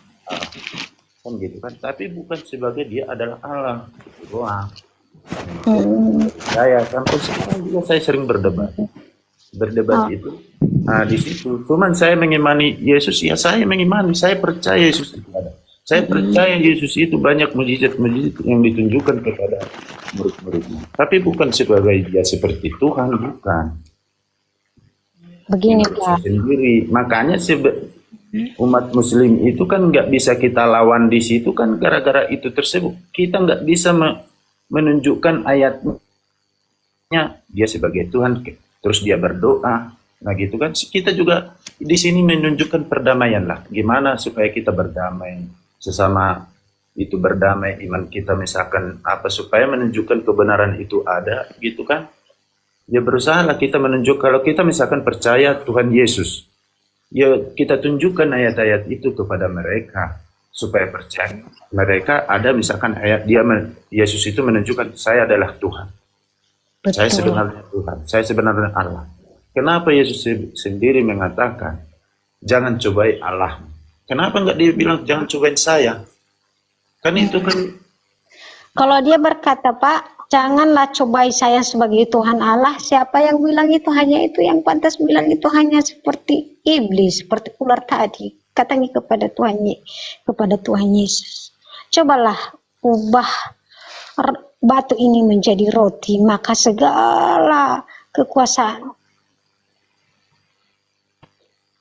H: Kan gitu kan. Tapi bukan sebagai dia adalah Allah. Doang. Saya sampai sekarang juga saya sering berdebat itu. Nah di situ, cuman saya mengimani Yesus, ya saya mengimani, saya percaya Yesus itu ada. Saya percaya Yesus itu banyak mujizat-mujizat yang ditunjukkan kepada murid-muridnya. Tapi bukan sebagai dia seperti Tuhan, bukan.
A: Begini Pak.
H: Sendiri, makanya umat Muslim itu kan nggak bisa kita lawan di situ kan gara-gara itu tersebut. Kita nggak bisa menunjukkan ayatnya dia sebagai Tuhan. Terus dia berdoa, nah gitu kan. Kita juga di sini menunjukkan perdamaian lah. Gimana supaya kita berdamai sesama itu, berdamai iman kita misalkan apa, supaya menunjukkan kebenaran itu ada, gitu kan. Ya berusaha lah kita menunjuk, kalau kita misalkan percaya Tuhan Yesus, ya kita tunjukkan ayat-ayat itu kepada mereka supaya percaya. Mereka ada misalkan ayat Yesus itu menunjukkan saya adalah Tuhan. Betul. Saya sebenarnya Tuhan, saya sebenarnya Allah. Kenapa Yesus sendiri mengatakan jangan cobai Allah? Kenapa enggak dia bilang jangan cobain saya? Kan itu kan.
A: Kalau dia berkata Pak, janganlah cobai saya sebagai Tuhan Allah. Siapa yang bilang itu? Hanya itu yang pantas bilang itu hanya seperti iblis, seperti ular tadi. Katanya kepada Tuhan Yesus. Cobalah ubah batu ini menjadi roti, maka segala kekuasaan.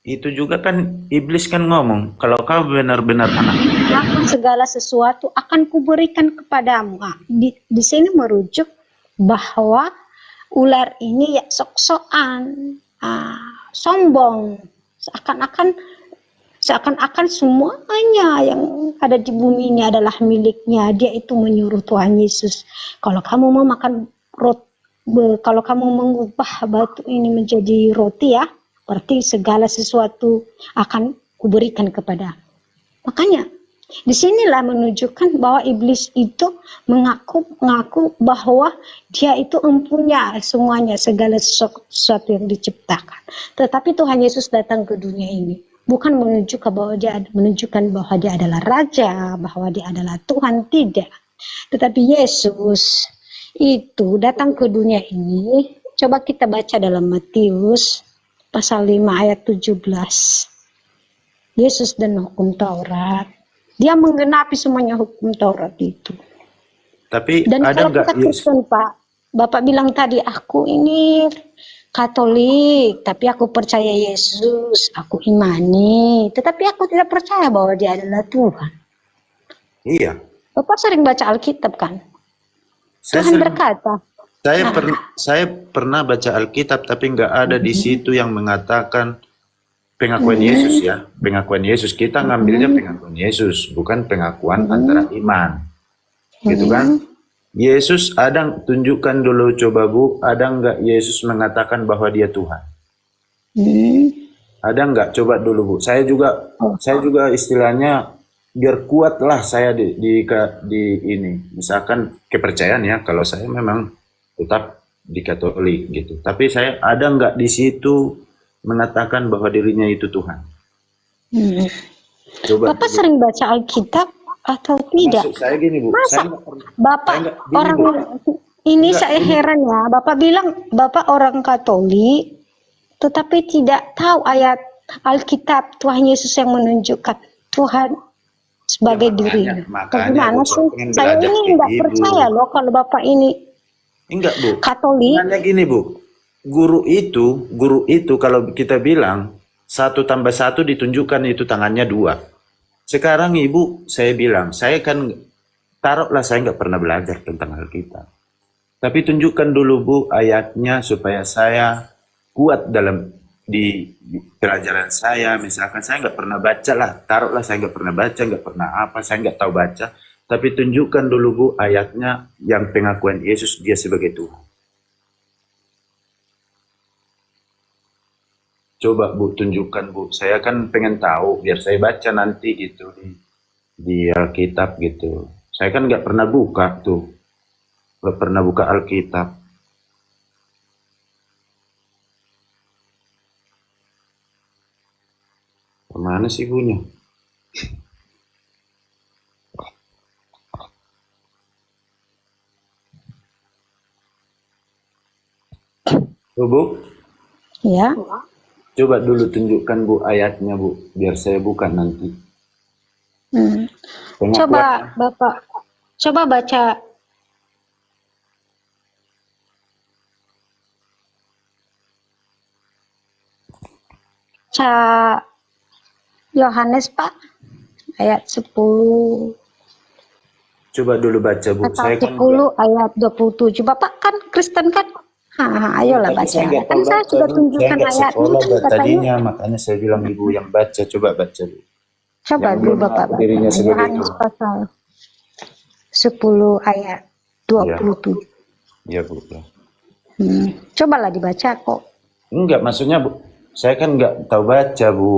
H: Itu juga kan iblis kan ngomong, kalau kau benar-benar anak,
A: maka segala sesuatu akan kuberikan kepadamu. Nah, di sini merujuk bahwa ular ini ya sok-sokan, sombong, seakan-akan semuanya yang ada di bumi ini adalah miliknya. Dia itu menyuruh Tuhan Yesus, kalau kamu mau makan kalau kamu mengubah batu ini menjadi roti ya, berarti segala sesuatu akan kuberikan kepada. Makanya disinilah menunjukkan bahwa iblis itu mengaku bahwa dia itu mempunyai semuanya, segala sesuatu yang diciptakan. Tetapi Tuhan Yesus datang ke dunia ini bukan menunjukkan bahwa dia adalah raja, bahwa dia adalah Tuhan, tidak. Tetapi Yesus itu datang ke dunia ini. Coba kita baca dalam Matius pasal 5 ayat 17. Yesus dan hukum Taurat. Dia menggenapi semuanya hukum Taurat itu.
H: Tapi
A: dan
H: ada
A: kalau kita Kristen Pak, Bapak bilang tadi, aku ini Katolik, tapi aku percaya Yesus, aku imani, tetapi aku tidak percaya bahwa dia adalah Tuhan.
H: Iya.
A: Bapak sering baca Alkitab kan? Tuhan berkata.
H: Saya pernah baca Alkitab, tapi nggak ada di situ yang mengatakan pengakuan Yesus ya. Pengakuan Yesus, kita ngambilnya pengakuan Yesus, bukan pengakuan antara iman. Gitu kan? Yesus ada, tunjukkan dulu coba Bu, ada nggak Yesus mengatakan bahwa dia Tuhan? Ada nggak? Coba dulu Bu. Saya juga istilahnya biar kuat lah saya di ini. Misalkan kepercayaan ya, kalau saya memang tetap di Katolik gitu. Tapi saya ada nggak di situ mengatakan bahwa dirinya itu Tuhan? Coba. Bapak
A: sering baca Alkitab atau tidak?
H: Maksud saya gini Bu.
A: Masa Bapak orang ini saya heran ya. Bapak bilang Bapak orang Katolik, tetapi tidak tahu ayat Alkitab Tuhan Yesus yang menunjukkan Tuhan sebagai dirinya. Bagaimana
H: Bu,
A: sih?
H: pengen
A: Saya
H: belajar
A: ini
H: ke
A: nggak
H: Ibu.
A: percaya loh kalau Bapak ini
H: Enggak, Bu.
A: Katolik.
H: Sebenarnya gini, Bu. Guru itu kalau kita bilang 1 tambah 1 ditunjukkan itu tangannya 2. Sekarang Ibu, saya bilang, saya kan taruhlah saya nggak pernah belajar tentang Alkitab. Tapi tunjukkan dulu, Bu, ayatnya supaya saya kuat dalam di pelajaran saya. Misalkan saya nggak pernah baca lah, taruhlah saya nggak pernah baca, nggak pernah apa, saya nggak tahu baca. Tapi tunjukkan dulu, Bu, ayatnya yang pengakuan Yesus dia sebagai Tuhan. Coba, Bu, tunjukkan, Bu. Saya kan pengen tahu biar saya baca nanti gitu di Alkitab gitu. Saya kan nggak pernah buka tuh. Nggak pernah buka Alkitab. Kemana sih ibunya? Tuh, Bu,
A: Ya,
H: coba dulu tunjukkan, Bu, ayatnya, Bu, biar saya buka nanti. Pengakuan.
A: coba Bapak, coba baca Yohanes Pak, ayat 10
H: Coba dulu baca, Bu.
A: atau
H: Saya kan
A: 10 ayat 27. Bapak kan Kristen kan? Ayolah
H: tapi
A: baca.
H: saya nggak
A: Kan
H: tahu
A: saya
H: baca,
A: sudah
H: Bu. Saya
A: tunjukkan
H: nggak
A: ayatnya
H: sekolah
A: kan
H: Mbak,
A: katanya.
H: tadinya, makanya saya bilang Ibu yang baca. Coba baca, Bu.
A: Coba
H: Yang
A: dulu
H: belum
A: Bapak
H: tahu
A: baca.
H: dirinya sebagai
A: Yohanes
H: Tuhan.
A: pasal 10 ayat 27.
H: Iya, Bu.
A: Cobalah dibaca kok.
H: Enggak, maksudnya, Bu, saya kan nggak tahu baca, Bu.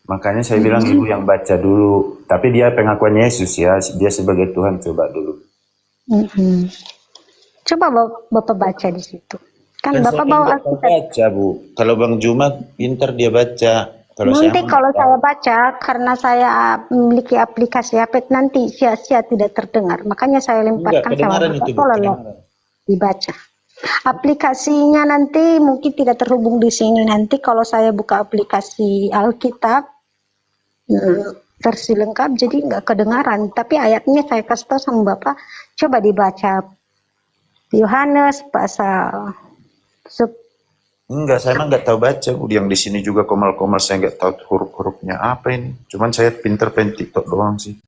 H: Makanya saya bilang Ibu yang baca dulu. Tapi dia pengakuan Yesus ya, dia sebagai Tuhan. Coba dulu.
A: Coba Bapak baca di situ. Kan
H: Kan
A: Bapak
H: saya
A: bawa
H: nggak tahu
A: Alkitab.
H: baca, Bu. Kalau Bang Jumat pintar dia baca. Kalau
A: Nanti
H: saya
A: kalau saya baca, karena saya memiliki aplikasi HP, nanti sia-sia tidak terdengar. Makanya saya
H: enggak
A: lemparkan sama
H: kedengaran
A: Bapak.
H: itu, Bu.
A: Tolong
H: Kedengaran.
A: dibaca. Aplikasinya nanti mungkin tidak terhubung di sini. Nanti kalau saya buka aplikasi Alkitab, versi lengkap, jadi nggak kedengaran. Tapi ayatnya saya kasih tahu sama Bapak, coba dibaca. Yohanes pasal
H: Enggak, saya emang nggak tahu baca, Bu. Yang di sini juga komal-komal, saya nggak tahu huruf-hurufnya apa ini. Cuman saya pinter pengen TikTok doang sih.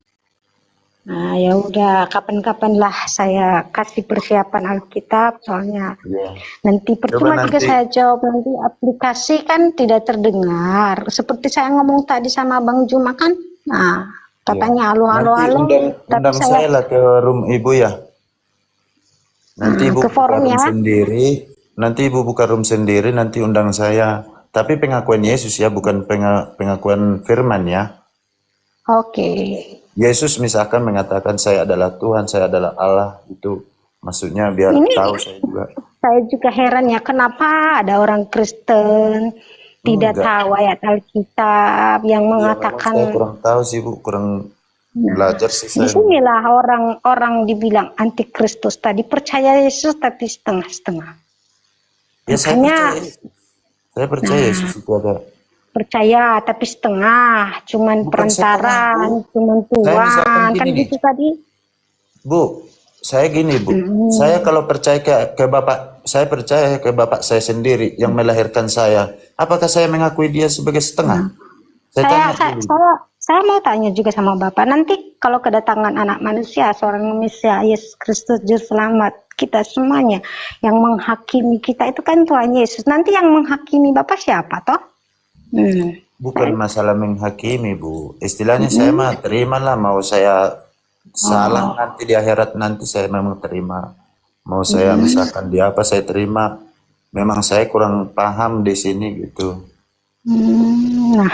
A: Nah, ya udah kapan-kapan lah saya kasih persiapan Alkitab, soalnya
H: Iya.
A: nanti percuma juga
H: nanti-
A: saya jawab, nanti aplikasi kan tidak terdengar. Seperti saya ngomong tadi sama Bang Juma kan, nah katanya halo halo
H: Nanti
A: halo, tapi
H: undang saya lah ke room Ibu ya. Nanti Ibu
A: ke
H: buka
A: forum
H: room
A: ya.
H: sendiri. Nanti Ibu buka room sendiri, nanti undang saya. Tapi pengakuan Yesus ya, bukan pengakuan firman ya.
A: Oke.
H: Yesus misalkan mengatakan saya adalah Tuhan, saya adalah Allah, itu maksudnya biar
A: Ini-
H: tahu saya juga.
A: Saya juga heran ya, kenapa ada orang Kristen tidak
H: Enggak.
A: tahu ayat Alkitab yang
H: Ya, memang
A: mengatakan.
H: saya kurang tahu sih, Bu, kurang belajar sih
A: Di
H: saya.
A: sinilah orang-orang dibilang antikristus tadi, percaya Yesus tapi setengah-setengah.
H: Ya, saya
A: Makanya
H: percaya Yesus. Saya percaya Yesus itu ada.
A: percaya tapi setengah, cuman
H: Bukan
A: perantaran,
H: setengah, Bu.
A: cuman
H: Saya misalkan
A: Tuhan, kan
H: gini nih.
A: gitu tadi.
H: Bu, saya gini, Bu. Saya kalau percaya ke Bapak, saya percaya ke Bapak saya sendiri yang melahirkan saya. Apakah saya mengakui dia sebagai setengah? Saya tanya dulu.
A: Saya mau tanya juga sama Bapak, nanti kalau kedatangan anak manusia, seorang Mesias Yesus Kristus Juru Selamat, kita semuanya yang menghakimi kita itu kan Tuhan Yesus. Nanti yang menghakimi Bapak siapa toh?
H: Bukan masalah menghakimi, Bu. Istilahnya saya mah terimalah, mau saya salah nanti di akhirat nanti saya memang terima. Mau saya misalkan di apa saya terima. Memang saya kurang paham di sini gitu.
A: Nah,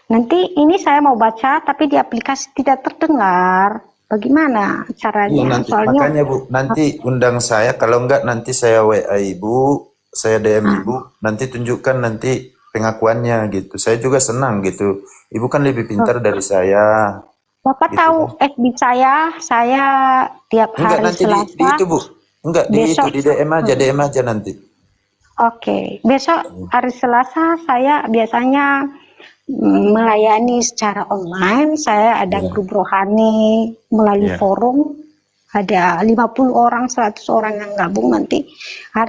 A: nanti ini saya mau baca tapi di aplikasi tidak terdengar. Bagaimana caranya?
H: Iya, nanti,
A: Soalnya
H: makanya Bu, nanti undang saya. Kalau enggak nanti saya WA Ibu, saya DM Ibu, nanti tunjukkan nanti pengakuannya gitu. Saya juga senang gitu. Ibu kan lebih pintar dari saya.
A: Bapak
H: gitu
A: tahu FB saya tiap
H: Enggak
A: hari
H: nanti di
A: Selasa.
H: itu Bu. Enggak di
A: Besok.
H: itu di DM aja nanti.
A: Oke, besok hari Selasa saya biasanya melayani secara online. Saya ada
H: Ya.
A: grup rohani melalui
H: Ya.
A: forum. Ada 50 orang, 100 orang yang gabung nanti.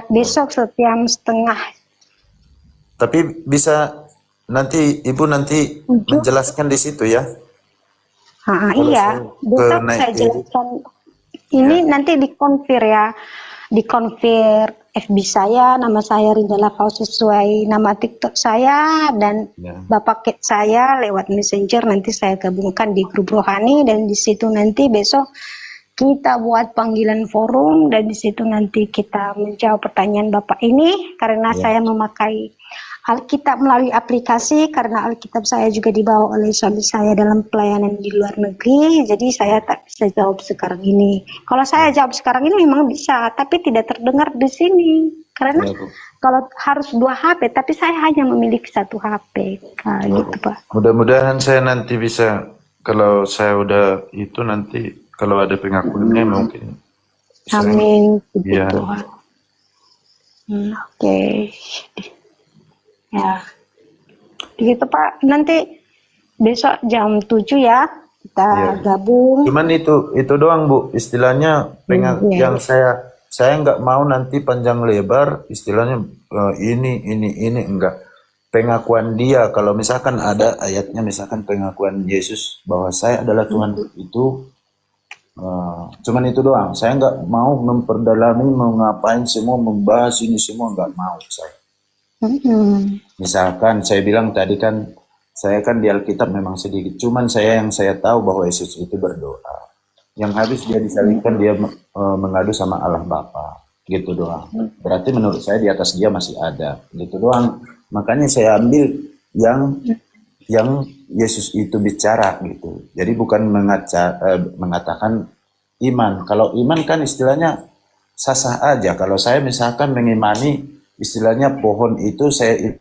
A: Besok setiap setengah
H: Tapi bisa nanti Ibu nanti
A: 7.
H: menjelaskan di situ ya. Kalau
A: Iya,
H: saya
A: besok
H: naik
A: saya
H: ke
A: jelaskan. Ini nanti dikonfir ya. Dikonfir FB saya, nama saya Rindala Faus sesuai nama TikTok saya dan
H: Ya.
A: Bapak Kit saya lewat Messenger, nanti saya gabungkan di grup rohani dan di situ nanti besok kita buat panggilan forum dan di situ nanti kita menjawab pertanyaan Bapak ini karena
H: Ya.
A: saya memakai Alkitab melalui aplikasi karena Alkitab saya juga dibawa oleh suami saya dalam pelayanan di luar negeri, jadi saya tak bisa jawab sekarang ini. Kalau saya jawab sekarang ini memang bisa, tapi tidak terdengar di sini karena
H: Ya, Bu.
A: kalau harus 2 HP, tapi saya hanya memiliki 1 HP, gitu Pak.
H: Mudah-mudahan saya nanti bisa, kalau saya udah itu nanti kalau ada pengakuannya mungkin saya,
A: Amin, puji
H: ya.
A: Tuhan. Oke. Ya, begitu Pak. Nanti besok jam 7 ya kita
H: Ya.
A: gabung.
H: Cuman itu doang Bu, istilahnya
A: Iya.
H: yang saya nggak mau nanti panjang lebar, istilahnya ini enggak. Pengakuan dia, kalau misalkan ada ayatnya, misalkan pengakuan Yesus bahwa saya adalah Tuhan itu, cuman itu doang. Saya nggak mau memperdalami, mau ngapain semua, membahas ini semua, nggak mau saya. Misalkan saya bilang tadi kan, saya kan di Alkitab memang sedikit, cuman yang saya tahu bahwa Yesus itu berdoa. Yang habis dia disalibkan, dia mengadu sama Allah Bapa, gitu doang. Berarti menurut saya di atas dia masih ada, gitu doang. Makanya saya ambil yang Yesus itu bicara gitu. Jadi bukan mengatakan iman. Kalau iman kan istilahnya sah-sah aja. Kalau saya misalkan mengimani, istilahnya pohon itu saya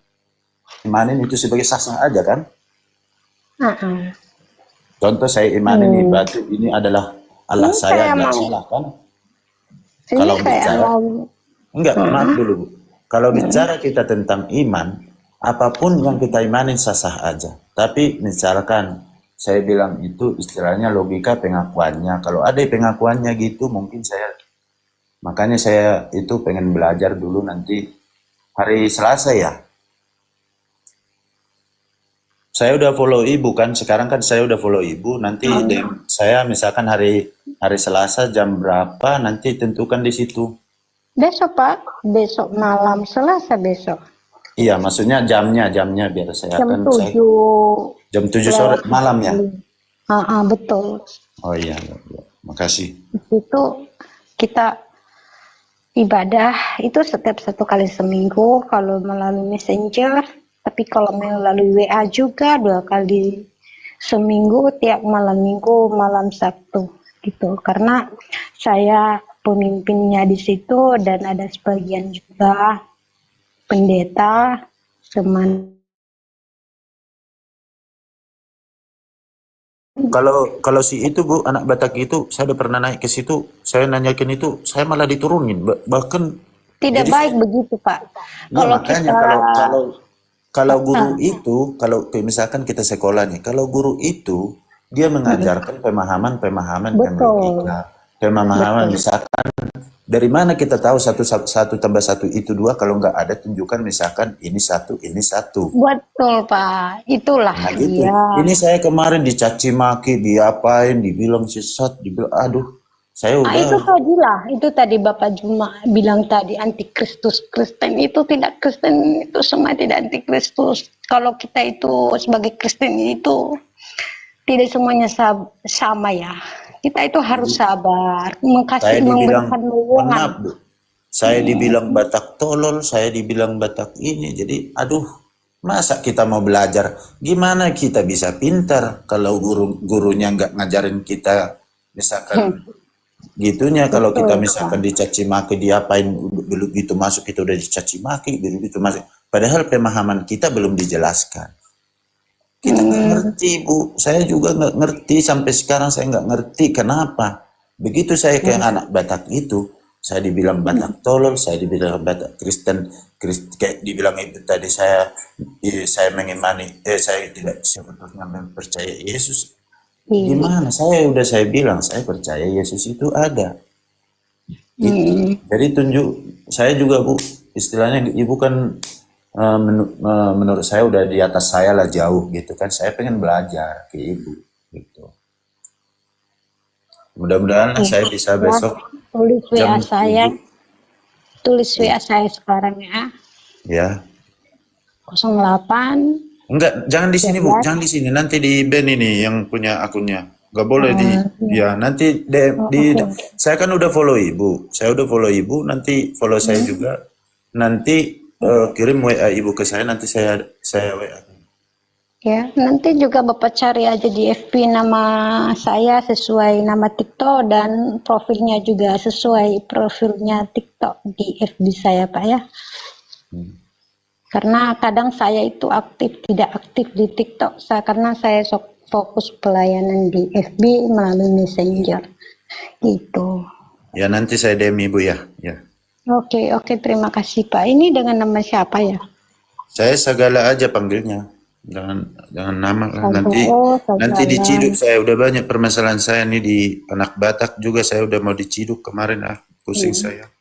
H: imanin itu sebagai sah-sah aja kan. Contoh saya imanin nih, batu ini adalah Allah
A: Ini
H: saya,
A: saya
H: nggak
A: mau-
H: salah kan.
A: Ini
H: Kalau
A: saya
H: bicara,
A: mau
H: enggak, maaf dulu Bu. Kalau bicara kita tentang iman, apapun yang kita imanin sah-sah aja. Tapi misalkan saya bilang itu istilahnya logika pengakuannya. Kalau ada pengakuannya gitu, mungkin makanya saya itu pengen belajar dulu nanti hari Selasa ya. Saya udah follow Ibu kan, sekarang kan saya udah follow Ibu. Nanti saya misalkan hari Selasa jam berapa nanti tentukan di situ.
A: besok Pak, besok malam Selasa besok.
H: Iya, maksudnya jamnya biar saya
A: Jam
H: akan
A: 7
H: jam 7 sore malam ya.
A: Betul.
H: Oh iya, makasih.
A: Itu kita ibadah itu setiap 1 kali seminggu kalau melalui Messenger, tapi kalau melalui WA juga 2 kali seminggu, tiap malam minggu, malam Sabtu gitu. Karena saya pemimpinnya di situ dan ada sebagian juga pendeta
H: Kalau si itu Bu, anak Batak itu, saya udah pernah naik ke situ, saya nanyakin itu, saya malah diturunin, bahkan
A: tidak
H: jadi
A: baik begitu Pak.
H: ya,
A: Kalau
H: makanya
A: kita
H: kalau guru itu, kalau misalkan kita sekolah nih, kalau guru itu dia mengajarkan pemahaman yang
A: Betul.
H: logika, pemahaman misalkan dari mana kita tahu satu tambah satu itu 2 kalau nggak ada tunjukkan misalkan ini 1 ini 1.
A: betul Pak, itulah
H: Nah gitu.
A: dia.
H: Ini saya kemarin dicaci maki, diapain, dibilang sesat, dibilang aduh, saya
A: Nah, itu
H: udah
A: tadilah, itu tadi Bapak Juma bilang tadi antikristus Kristen itu tidak Kristen, itu semua tidak antikristus. Kalau kita itu sebagai Kristen itu tidak semuanya sama ya. Kita itu harus sabar,
H: saya dibilang
A: memberikan
H: maaf
A: lowongan.
H: Bu. Saya dibilang Batak tolol, saya dibilang Batak ini. Jadi aduh, masa kita mau belajar? Gimana kita bisa pintar kalau gurunya nggak ngajarin kita misalkan gitunya, kalau kita misalkan dicaci maki, diapain, begitu masuk kita udah dicaci maki, begitu masuk. Padahal pemahaman kita belum dijelaskan. Kita nggak ngerti Bu, saya juga nggak ngerti sampai sekarang, saya nggak ngerti kenapa. Begitu saya kayak anak Batak itu, Saya dibilang Batak tolol, saya dibilang Batak Kristen, kayak dibilang itu tadi saya mengimani, saya tidak sebetulnya mempercaya Yesus. Gimana? Saya bilang saya percaya Yesus itu ada. Gitu. Jadi saya juga Bu, istilahnya Ibu kan menurut saya udah di atas saya lah jauh gitu kan. Saya pengen belajar ke Ibu gitu. Mudah-mudahan saya bisa besok
A: Tulis WA
H: jam
A: saya.
H: 7.
A: Tulis WA saya sekarang ya.
H: Ya.
A: 08.
H: Enggak, jangan di sini Bu,
A: 13.
H: jangan di sini. Nanti di band ini yang punya akunnya. Enggak boleh ya nanti saya kan udah follow Ibu. Saya udah follow Ibu, nanti follow saya juga. Nanti kirim WA Ibu ke saya, nanti saya WA.
A: Ya, nanti juga Bapak cari aja di FB nama saya sesuai nama TikTok dan profilnya juga sesuai profilnya TikTok di FB saya Pak ya. Karena kadang saya itu tidak aktif di TikTok karena saya fokus pelayanan di FB melalui Messenger gitu.
H: Ya nanti saya DM Ibu ya. Ya.
A: Oke, terima kasih Pak. Ini dengan nama siapa ya?
H: Saya Sagala aja panggilnya. Jangan nama lah.
A: Sagala.
H: Nanti diciduk, saya udah banyak permasalahan saya nih di anak Batak juga, saya udah mau diciduk kemarin pusing saya.